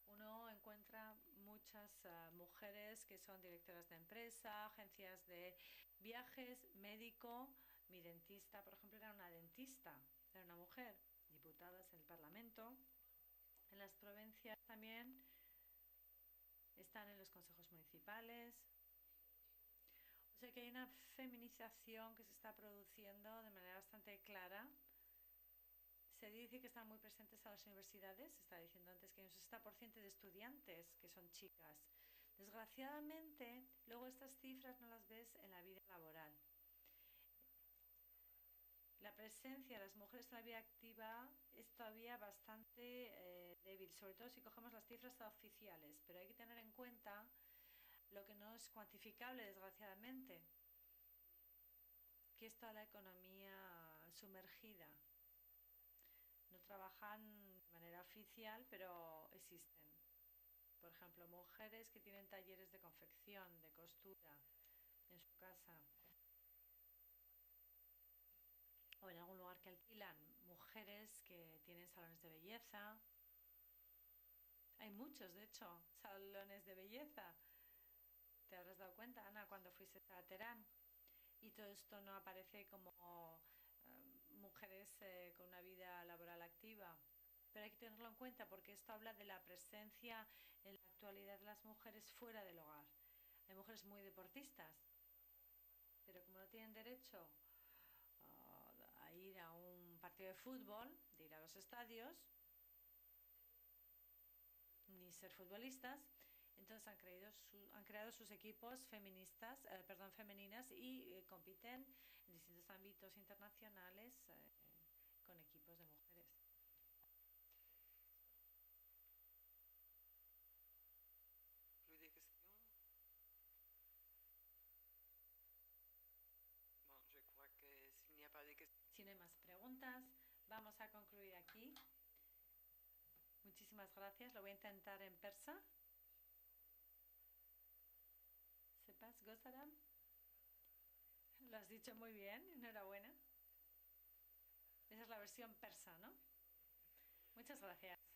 Uno encuentra muchas mujeres que son directoras de empresa, agencias de viajes, médico. Mi dentista, por ejemplo, era una dentista, era una mujer, diputadas en el Parlamento. En las provincias también están en los consejos municipales. O sea que hay una feminización que se está produciendo de manera bastante clara. Se dice que están muy presentes a las universidades. Se está diciendo antes que hay un 60% de estudiantes que son chicas. Desgraciadamente, luego estas cifras no las ves en la vida laboral. la presencia de las mujeres en la vida activa es todavía bastante débil, sobre todo si cogemos las cifras oficiales, pero hay que tener en cuenta lo que no es cuantificable, desgraciadamente, que es toda la economía sumergida. No trabajan de manera oficial, pero existen. Por ejemplo, mujeres que tienen talleres de confección, de costura en su casa, o en algún lugar que alquilan, mujeres que tienen salones de belleza. Hay muchos, de hecho, salones de belleza. Te habrás dado cuenta, Ana, cuando fuiste a Teherán. Y todo esto no aparece como mujeres con una vida laboral activa. Pero hay que tenerlo en cuenta porque esto habla de la presencia en la actualidad de las mujeres fuera del hogar. Hay mujeres muy deportistas, pero como no tienen derecho a ir a un partido de fútbol, de ir a los estadios, ni ser futbolistas, entonces han creado sus equipos femeninas y compiten en distintos ámbitos internacionales con equipos de mujeres. Plus des questions? Bon, je crois que s'il n'y a pas de questions. Si no hay más preguntas, vamos a concluir aquí. Muchísimas gracias. Lo voy a intentar en persa. ¿Sepas, Gosaram? Lo has dicho muy bien. Enhorabuena. Esa es la versión persa, ¿no? Muchas gracias.